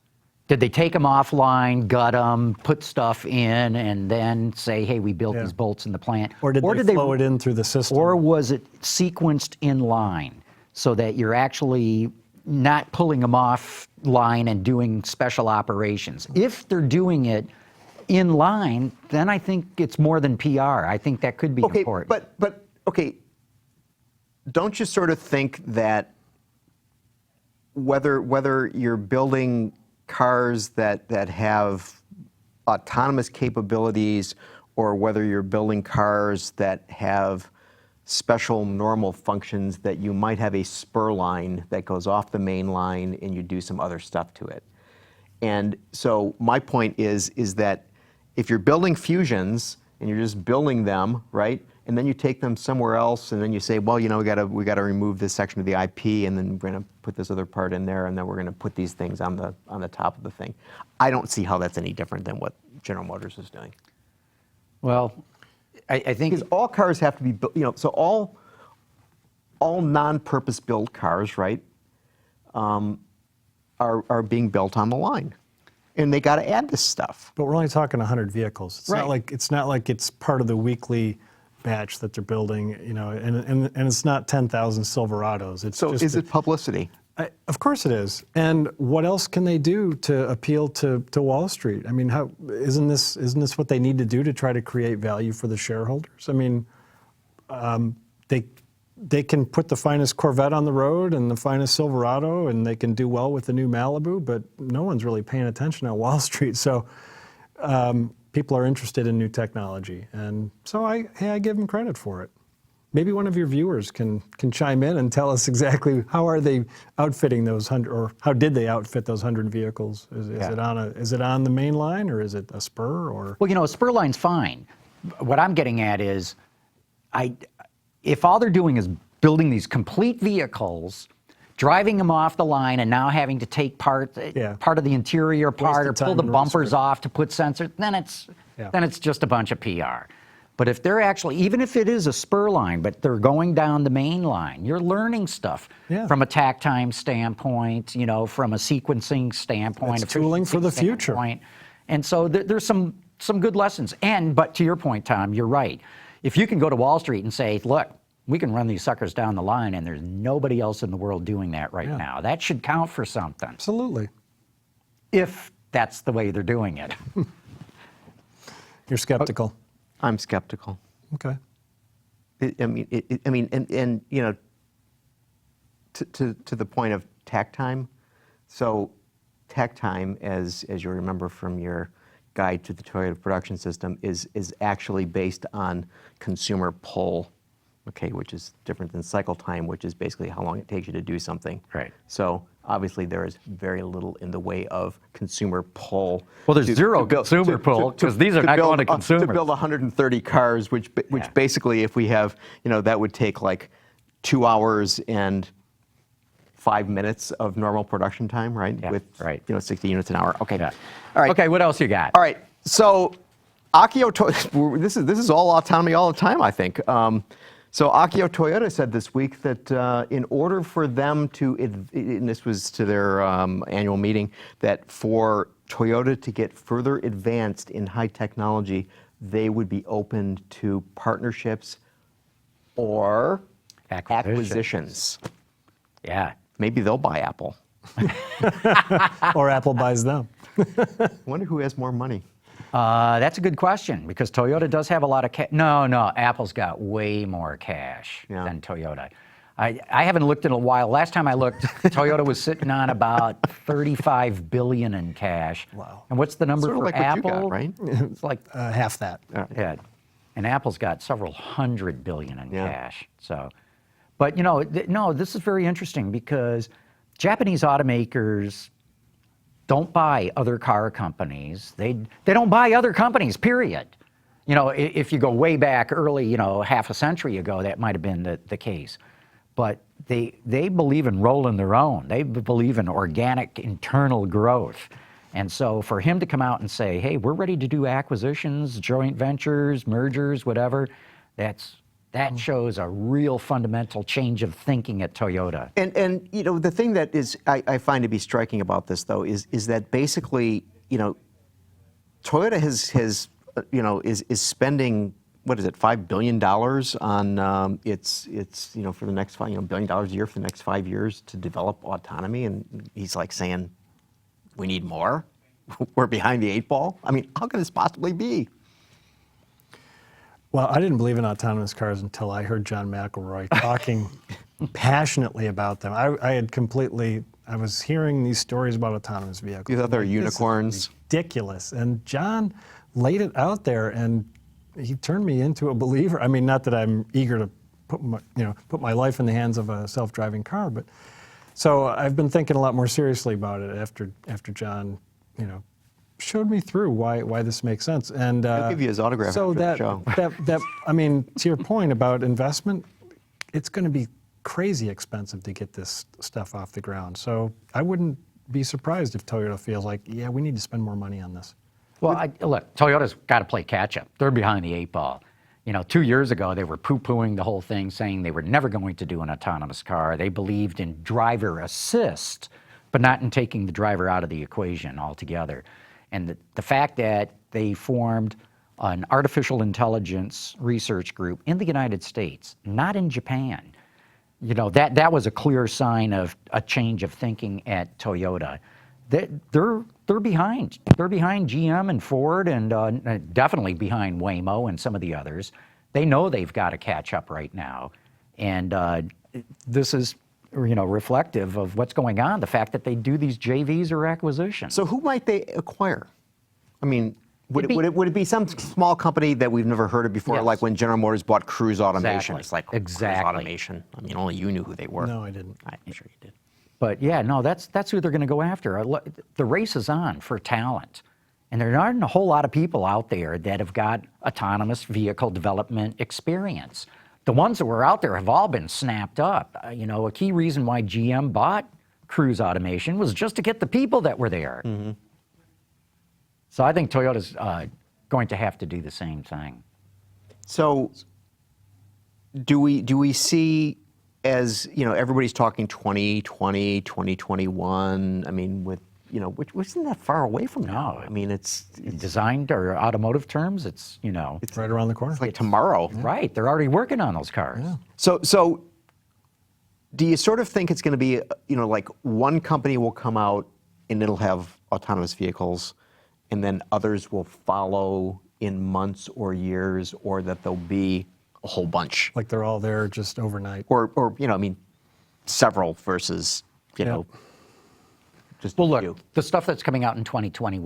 Did they take them offline, gut them, put stuff in, and then say, hey, we built these bolts in the plant? Or did they flow it in through the system? Or was it sequenced in line so that you're actually not pulling them off line and doing special operations? If they're doing it in line, then I think it's more than PR. I think that could be important. But okay, don't you sort of think that whether you're building cars that have autonomous capabilities, or whether you're building cars that have special normal functions, that you might have a spur line that goes off the main line and you do some other stuff to it? And so my point is that if you're building Fusions and you're just building them, right, and then you take them somewhere else, and then you say, well, we got to remove this section of the IP, and then we're going to put this other part in there, and then we're going to put these things on the top of the thing. I don't see how that's any different than what General Motors is doing. Well, I think because all cars have to be built. So all non-purpose built cars, right, are being built on the line, and they got to add this stuff. But we're only talking 100 vehicles. It's not like it's part of the weekly batch that they're building, and it's not 10,000 Silverados. So is it publicity? Of course it is. And what else can they do to appeal to Wall Street? I mean, isn't this what they need to do to try to create value for the shareholders? I mean, they can put the finest Corvette on the road and the finest Silverado, and they can do well with the new Malibu, but no one's really paying attention on Wall Street. So people are interested in new technology, and so I give them credit for it. Maybe one of your viewers can chime in and tell us exactly how are they outfitting those 100, or how did they outfit those 100 vehicles? Is it on the main line, or is it a spur? Or well, a spur line's fine. What I'm getting at is, if all they're doing is building these complete vehicles, driving them off the line, and now having to take part of the interior part or pull the bumpers off to put sensors, then it's just a bunch of PR. But if they're actually, even if it is a spur line, but they're going down the main line, you're learning stuff from a takt time standpoint, from a sequencing standpoint, it's tooling for the future. And so there's some good lessons. But to your point, Tom, you're right. If you can go to Wall Street and say, look, we can run these suckers down the line, and there's nobody else in the world doing that right now. That should count for something. Absolutely. If that's the way they're doing it. You're skeptical. I'm skeptical. Okay. To the point of takt time. So takt time, as you remember from your guide to the Toyota production system, is actually based on consumer pull okay, which is different than cycle time, which is basically how long it takes you to do something. Right. So obviously there is very little in the way of consumer pull. Well, there's zero consumer pull, 'cause these are not going to consumers. To build 130 cars, which basically, if we have, that would take like 2 hours and 5 minutes of normal production time, right? Yeah, With right. 60 units an hour. Okay. Yeah. All right. Okay, what else you got? All right. So Akio, this is all autonomy all the time, I think. So Akio Toyota said this week that in order for them to, and this was to their annual meeting, that for Toyota to get further advanced in high technology, they would be open to partnerships or acquisitions. Yeah. Maybe they'll buy Apple. Or Apple buys them. I wonder who has more money. That's a good question because Toyota does have a lot of cash. No, Apple's got way more cash than Toyota. I haven't looked in a while. Last time I looked, Toyota was sitting on about $35 billion in cash. Wow. And what's the number Sort of for like what Apple? you got, right? It's like Half that. yeah. And Apple's got several $100 billion in Yeah. cash. So, but no, this is very interesting because Japanese automakers don't buy other car companies. They don't buy other companies, period. If you go way back early, half a century ago, that might have been the case. But they believe in rolling their own. They believe in organic internal growth. And so for him to come out and say, hey, we're ready to do acquisitions, joint ventures, mergers, whatever, that shows a real fundamental change of thinking at Toyota. And the thing that is I find to be striking about this though is that basically Toyota has is spending, what is it, $5 billion on its for the next $5 billion a year for the next 5 years to develop autonomy, and he's like saying we need more. We're behind the 8 ball. I mean, how can this possibly be? Well, I didn't believe in autonomous cars until I heard John McElroy talking passionately about them. I was hearing these stories about autonomous vehicles. You thought they were This is unicorns? ridiculous. And John laid it out there, and he turned me into a believer. I mean, not that I'm eager to put my life in the hands of a self-driving car, but so I've been thinking a lot more seriously about it after John, showed me through why this makes sense. And I'll give you his autograph so after the show. that I mean, to your point about investment, it's going to be crazy expensive to get this stuff off the ground. So I wouldn't be surprised if Toyota feels like, yeah, we need to spend more money on this. Well, look, Toyota's got to play catch up. They're behind the 8 ball. 2 years ago, they were poo-pooing the whole thing, saying they were never going to do an autonomous car. They believed in driver assist, but not in taking the driver out of the equation altogether. And the fact that they formed an artificial intelligence research group in the United States, not in Japan, that was a clear sign of a change of thinking at Toyota. They're behind. They're behind GM and Ford, and definitely behind Waymo and some of the others. They know they've got to catch up right now, and this is reflective of what's going on. The fact that they do these JVs or acquisitions. So who might they acquire? I mean, would it be some small company that we've never heard of before, Yes. like when General Motors bought Cruise Automation? Exactly. It's like Exactly. Cruise Automation. I mean, only you knew who they were. No, I didn't. I'm sure you did. But yeah, no, that's who they're going to go after. The race is on for talent. And there aren't a whole lot of people out there that have got autonomous vehicle development experience. The ones that were out there have all been snapped up. A key reason why GM bought Cruise Automation was just to get the people that were there. Mm-hmm. So I think Toyota's going to have to do the same thing. So do we see, as everybody's talking 2020, 2021, I mean, which isn't that far away from now. No. I mean, it's Designed or automotive terms, it's It's right around the corner. like tomorrow. right. They're already working on those cars. Yeah. So do you sort of think it's going to be, like one company will come out and it'll have autonomous vehicles, and then others will follow in months or years, or that there'll be a whole bunch? Like they're all there just overnight. Or I mean, several versus, just Well, a few. look, the stuff that's coming out in 2020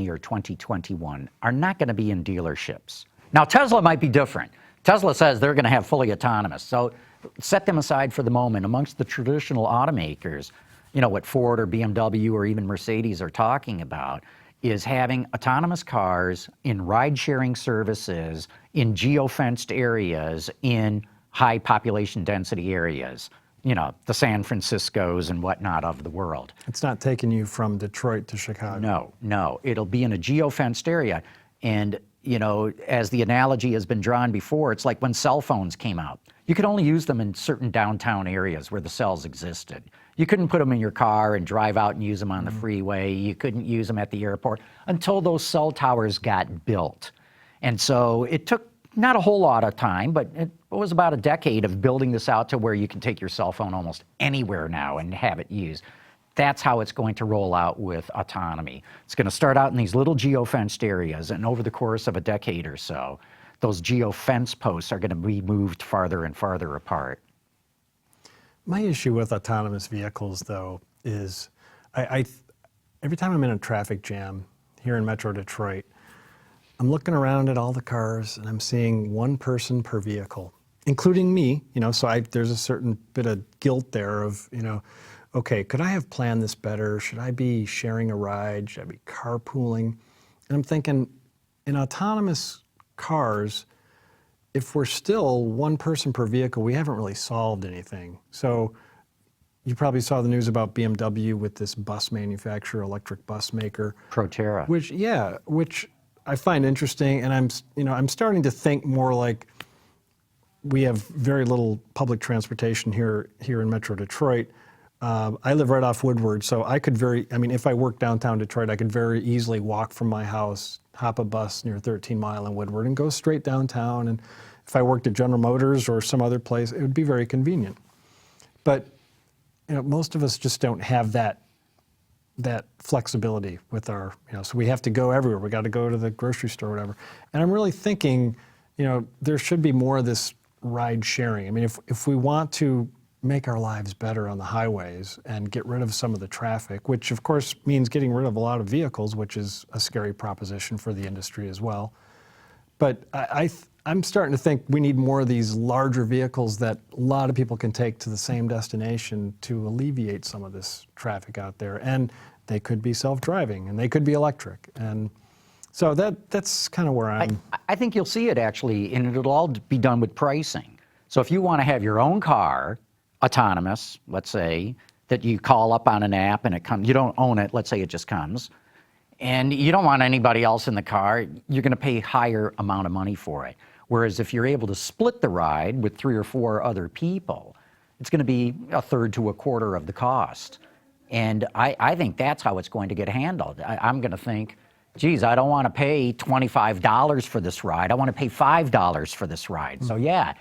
or 2021 are not going to be in dealerships. Now, Tesla might be different. Tesla says they're going to have fully autonomous. So set them aside for the moment. Amongst the traditional automakers, what Ford or BMW or even Mercedes are talking about is having autonomous cars in ride-sharing services in geo-fenced areas in high population density areas, the San Franciscos and whatnot of the world. It's not taking you from Detroit to Chicago. No. It'll be in a geo-fenced area. And, as the analogy has been drawn before, it's like when cell phones came out. You could only use them in certain downtown areas where the cells existed. You couldn't put them in your car and drive out and use them on the freeway. You couldn't use them at the airport until those cell towers got built. And so it took not a whole lot of time, but it was about a decade of building this out to where you can take your cell phone almost anywhere now and have it used. That's how it's going to roll out with autonomy. It's going to start out in these little geo-fenced areas, and over the course of a decade or so, those geo-fence posts are going to be moved farther and farther apart. My issue with autonomous vehicles, though, is every time I'm in a traffic jam here in Metro Detroit, I'm looking around at all the cars and I'm seeing one person per vehicle, including me, so there's a certain bit of guilt there of, okay, could I have planned this better? Should I be sharing a ride? Should I be carpooling? And I'm thinking, in autonomous cars, if we're still one person per vehicle, we haven't really solved anything. So you probably saw the news about BMW with this bus manufacturer, electric bus maker. Proterra. Which I find interesting, and I'm starting to think more like we have very little public transportation here in Metro Detroit. I live right off Woodward, so if I work downtown Detroit, I could very easily walk from my house, hop a bus near 13 Mile and Woodward, and go straight downtown. And if I worked at General Motors or some other place, it would be very convenient. But most of us just don't have that flexibility with our, so we have to go everywhere. We got to go to the grocery store or whatever. And I'm really thinking, there should be more of this ride sharing. I mean, if we want to make our lives better on the highways and get rid of some of the traffic, which of course means getting rid of a lot of vehicles, which is a scary proposition for the industry as well. But I'm starting to think we need more of these larger vehicles that a lot of people can take to the same destination to alleviate some of this traffic out there. And they could be self-driving and they could be electric. And so that's kind of where I'm. I think you'll see it actually, and it'll all be done with pricing. So if you want to have your own car, autonomous, let's say, that you call up on an app and it comes, you don't own it, let's say it just comes, and you don't want anybody else in the car, you're going to pay higher amount of money for it. Whereas if you're able to split the ride with 3 or 4 other people, it's going to be a third to a quarter of the cost. And I think that's how it's going to get handled. I'm going to think, geez, I don't want to pay $25 for this ride. I want to pay $5 for this ride. So yeah.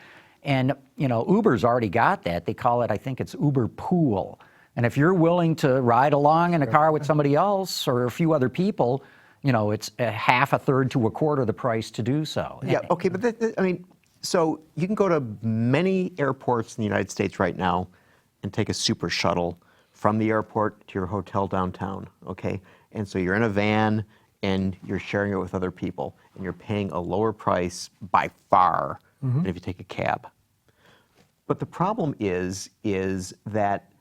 And, Uber's already got that. They call it, I think it's Uber Pool. And if you're willing to ride along in a car with somebody else or a few other people, it's a half, a third to a quarter the price to do so. Yeah, okay, but so you can go to many airports in the United States right now and take a super shuttle from the airport to your hotel downtown, okay? And so you're in a van and you're sharing it with other people and you're paying a lower price by far than if you take a cab. But the problem is that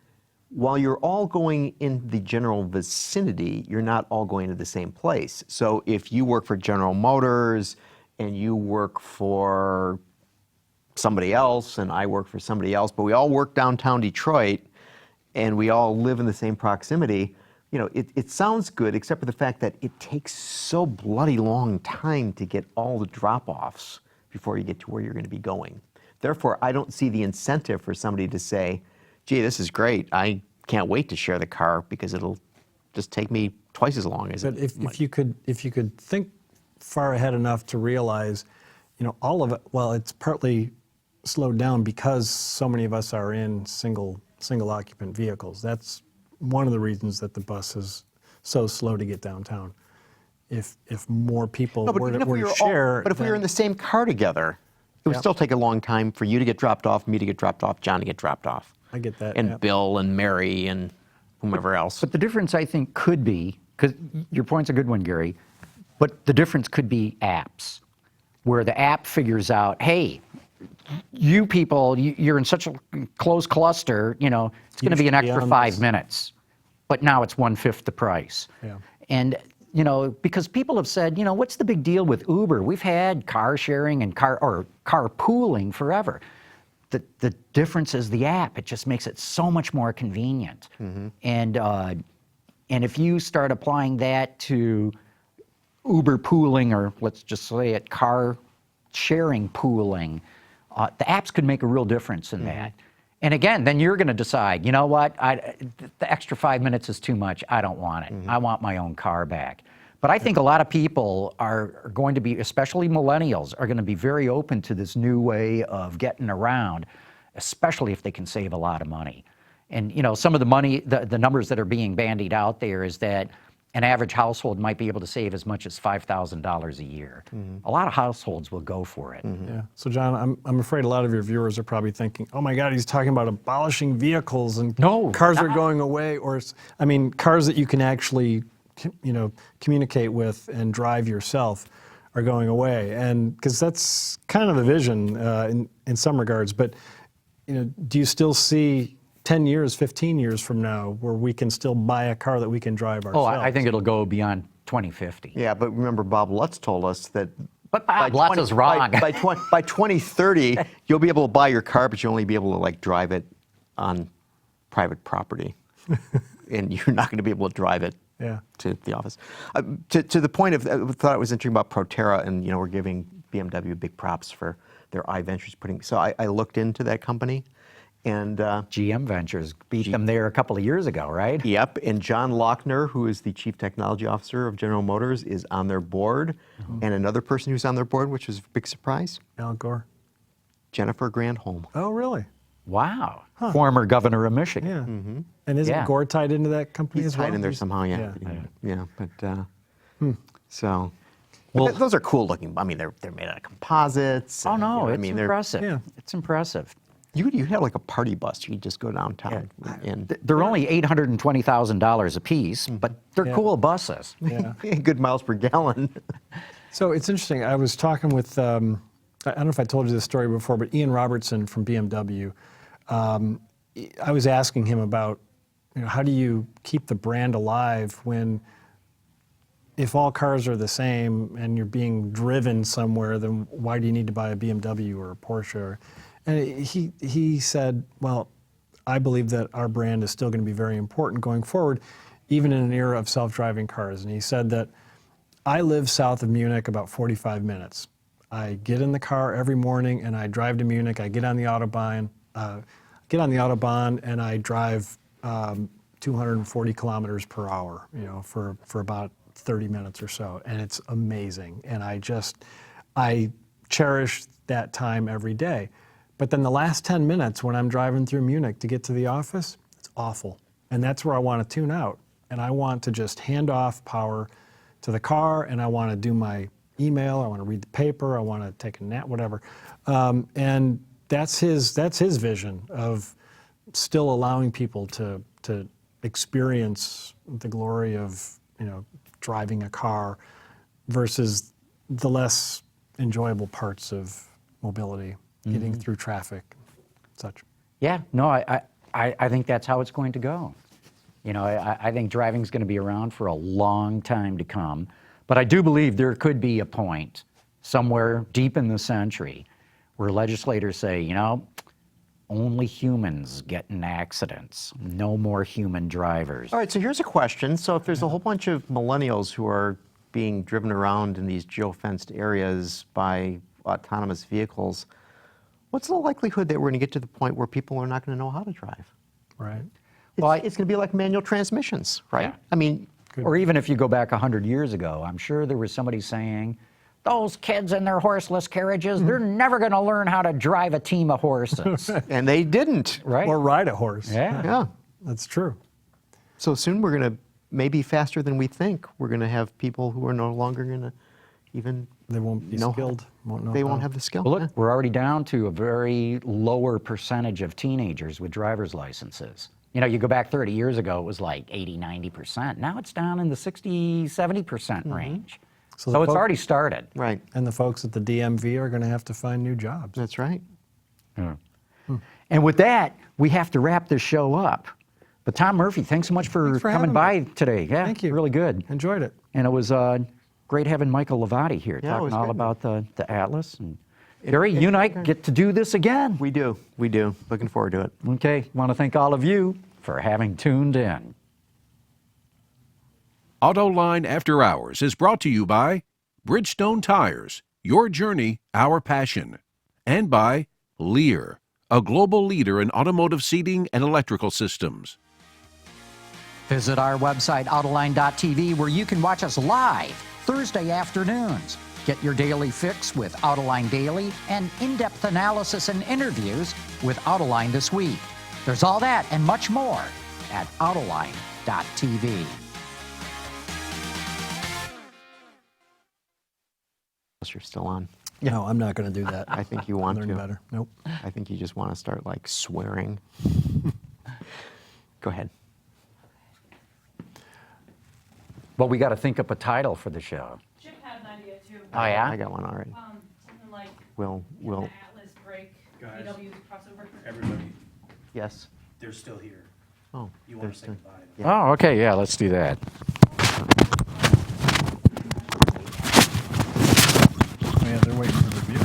while you're all going in the general vicinity, you're not all going to the same place. So if you work for General Motors and you work for somebody else and I work for somebody else, but we all work downtown Detroit and we all live in the same proximity, it sounds good except for the fact that it takes so bloody long time to get all the drop-offs before you get to where you're going to be going. Therefore, I don't see the incentive for somebody to say, gee, this is great. I can't wait to share the car because it'll just take me twice as long as it. But if you could think far ahead enough to realize, all of it, well, it's partly slowed down because so many of us are in single occupant vehicles. That's one of the reasons that the bus is so slow to get downtown. If more people were to share. But if we were in the same car together, it would still take a long time for you to get dropped off, me to get dropped off, John to get dropped off. I get that. And Bill and Mary and whomever else. But the difference, I think, could be, because your point's a good one, Gary, but the difference could be apps. where the app figures out, hey, you people, you're in such a close cluster, it's going to be an should be extra on 5 this. minutes, but now it's 1/5 the price. Yeah. And, because people have said, what's the big deal with Uber? We've had car sharing and carpooling forever. The difference is the app. It just makes it so much more convenient. And if you start applying that to Uber pooling, or let's just say it, car sharing pooling, the apps could make a real difference in that. And again, then you're going to decide, you know what, the extra 5 minutes is too much. I don't want it. I want my own car back. But I think a lot of people are going to be, especially millennials, are going to be very open to this new way of getting around, especially if they can save a lot of money. And some of the money, the numbers that are being bandied out there is that an average household might be able to save as much as $5,000 a year. A lot of households will go for it. Yeah. So, John, I'm afraid a lot of your viewers are probably thinking, "Oh my God, he's talking about abolishing vehicles and No, cars are going away," or cars that you can actually, communicate with and drive yourself are going away, and because that's kind of the vision in some regards. But do you still see 10 years, 15 years from now, where we can still buy a car that we can drive Oh, ourselves? I think it'll go beyond 2050. Yeah, but remember, Bob Lutz told us that. But Bob Lutz is wrong. By 2030, you'll be able to buy your car, but you'll only be able to drive it on private property, and you're not going to be able to drive it to the office. To the point of, I thought it was interesting about Proterra, and we're giving BMW big props for their iVentures putting. So I looked into that company. And GM Ventures beat them there a couple of years ago, right? Yep, and John Lochner, who is the Chief Technology Officer of General Motors, is on their board. And another person who's on their board, which was a big surprise, Al Gore. Jennifer Granholm. Oh, really? Wow. Former governor of Michigan. Yeah. And isn't Yeah. Gore tied into that company He's as well? tied in there somehow, yeah. Yeah. But so, those are cool looking. I mean, they're made out of composites. Oh, and, no, it's they're- impressive. yeah. It's impressive. You have like a party bus. You could just go downtown and They're only $820,000 a piece, but they're cool buses. Yeah. good miles per gallon. So it's interesting. I was talking with, I don't know if I told you this story before, but Ian Robertson from BMW. I was asking him about, how do you keep the brand alive when, if all cars are the same and you're being driven somewhere, then why do you need to buy a BMW or a Porsche? And he said, well, I believe that our brand is still going to be very important going forward, even in an era of self-driving cars. And he said that, I live south of Munich, about 45 minutes. I get in the car every morning and I drive to Munich. I get on the Autobahn, and I drive 240 kilometers per hour, for about 30 minutes or so, and it's amazing. And I cherish that time every day. But then the last 10 minutes when I'm driving through Munich to get to the office, it's awful. And that's where I want to tune out. And I want to just hand off power to the car, and I want to do my email, I want to read the paper, I want to take a nap, whatever. And that's his vision of still allowing people to experience the glory of driving a car versus the less enjoyable parts of mobility, getting through traffic, such. Yeah, no, I think that's how it's going to go. I think driving's going to be around for a long time to come. But I do believe there could be a point somewhere deep in the century where legislators say, only humans get in accidents, no more human drivers. All right, so here's a question. So if there's a whole bunch of millennials who are being driven around in these geofenced areas by autonomous vehicles, what's the likelihood that we're going to get to the point where people are not going to know how to drive? Right. It's going to be like manual transmissions, right? Yeah. I mean, Or even if you go back 100 years ago, I'm sure there was somebody saying, those kids in their horseless carriages, they're never going to learn how to drive a team of horses. and they didn't. Right? Or ride a horse. Yeah. Yeah. That's true. So soon we're going to, maybe faster than we think, we're going to have people who are no longer going to even They won't be know how- skilled. Won't know They how. won't have the skill. Well, look, we're already down to a very lower percentage of teenagers with driver's licenses. You go back 30 years ago, it was like 80, 90%. Now it's down in the 60, 70% range. So, So it's already started. Right. And the folks at the DMV are going to have to find new jobs. That's right. And with that, we have to wrap this show up. But Tom Murphy, thanks so much for Thanks for coming having by today. Yeah, Thank you. really good. Enjoyed it. And it was great having Michael Lovati here Yeah, it talking was all great. about the Atlas. And Barry, you and I get to do this again. We do. We do. Looking forward to it. Okay, want to thank all of you for having tuned in. Autoline After Hours is brought to you by Bridgestone Tires, your journey, our passion, and by Lear, a global leader in automotive seating and electrical systems. Visit our website, Autoline.tv, where you can watch us live Thursday afternoons. Get your daily fix with Autoline Daily and in-depth analysis and interviews with Autoline This Week. There's all that and much more at Autoline.tv. You're still on. No, I'm not going to do that. I think you want Learn to. better. Nope. I think you just want to start like swearing. Go ahead. Well, we got to think up a title for the show. Chip had an idea too. Oh, yeah? I got one already. Something like Will. the Atlas break, Guys. VW's crossover. Everybody, Yes. they're still here. Oh, You want there's to say the- goodbye. Yeah. Oh, okay, yeah, let's do that. Oh, yeah, they're waiting for the review.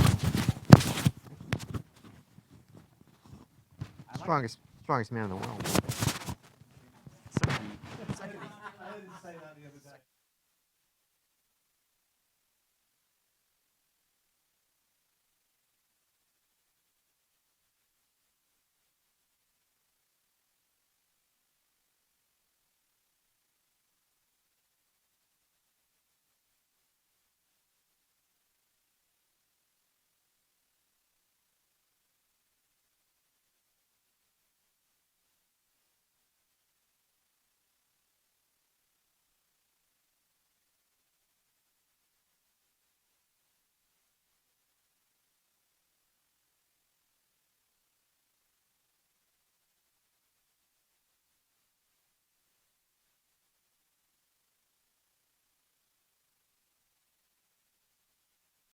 strongest man in the world.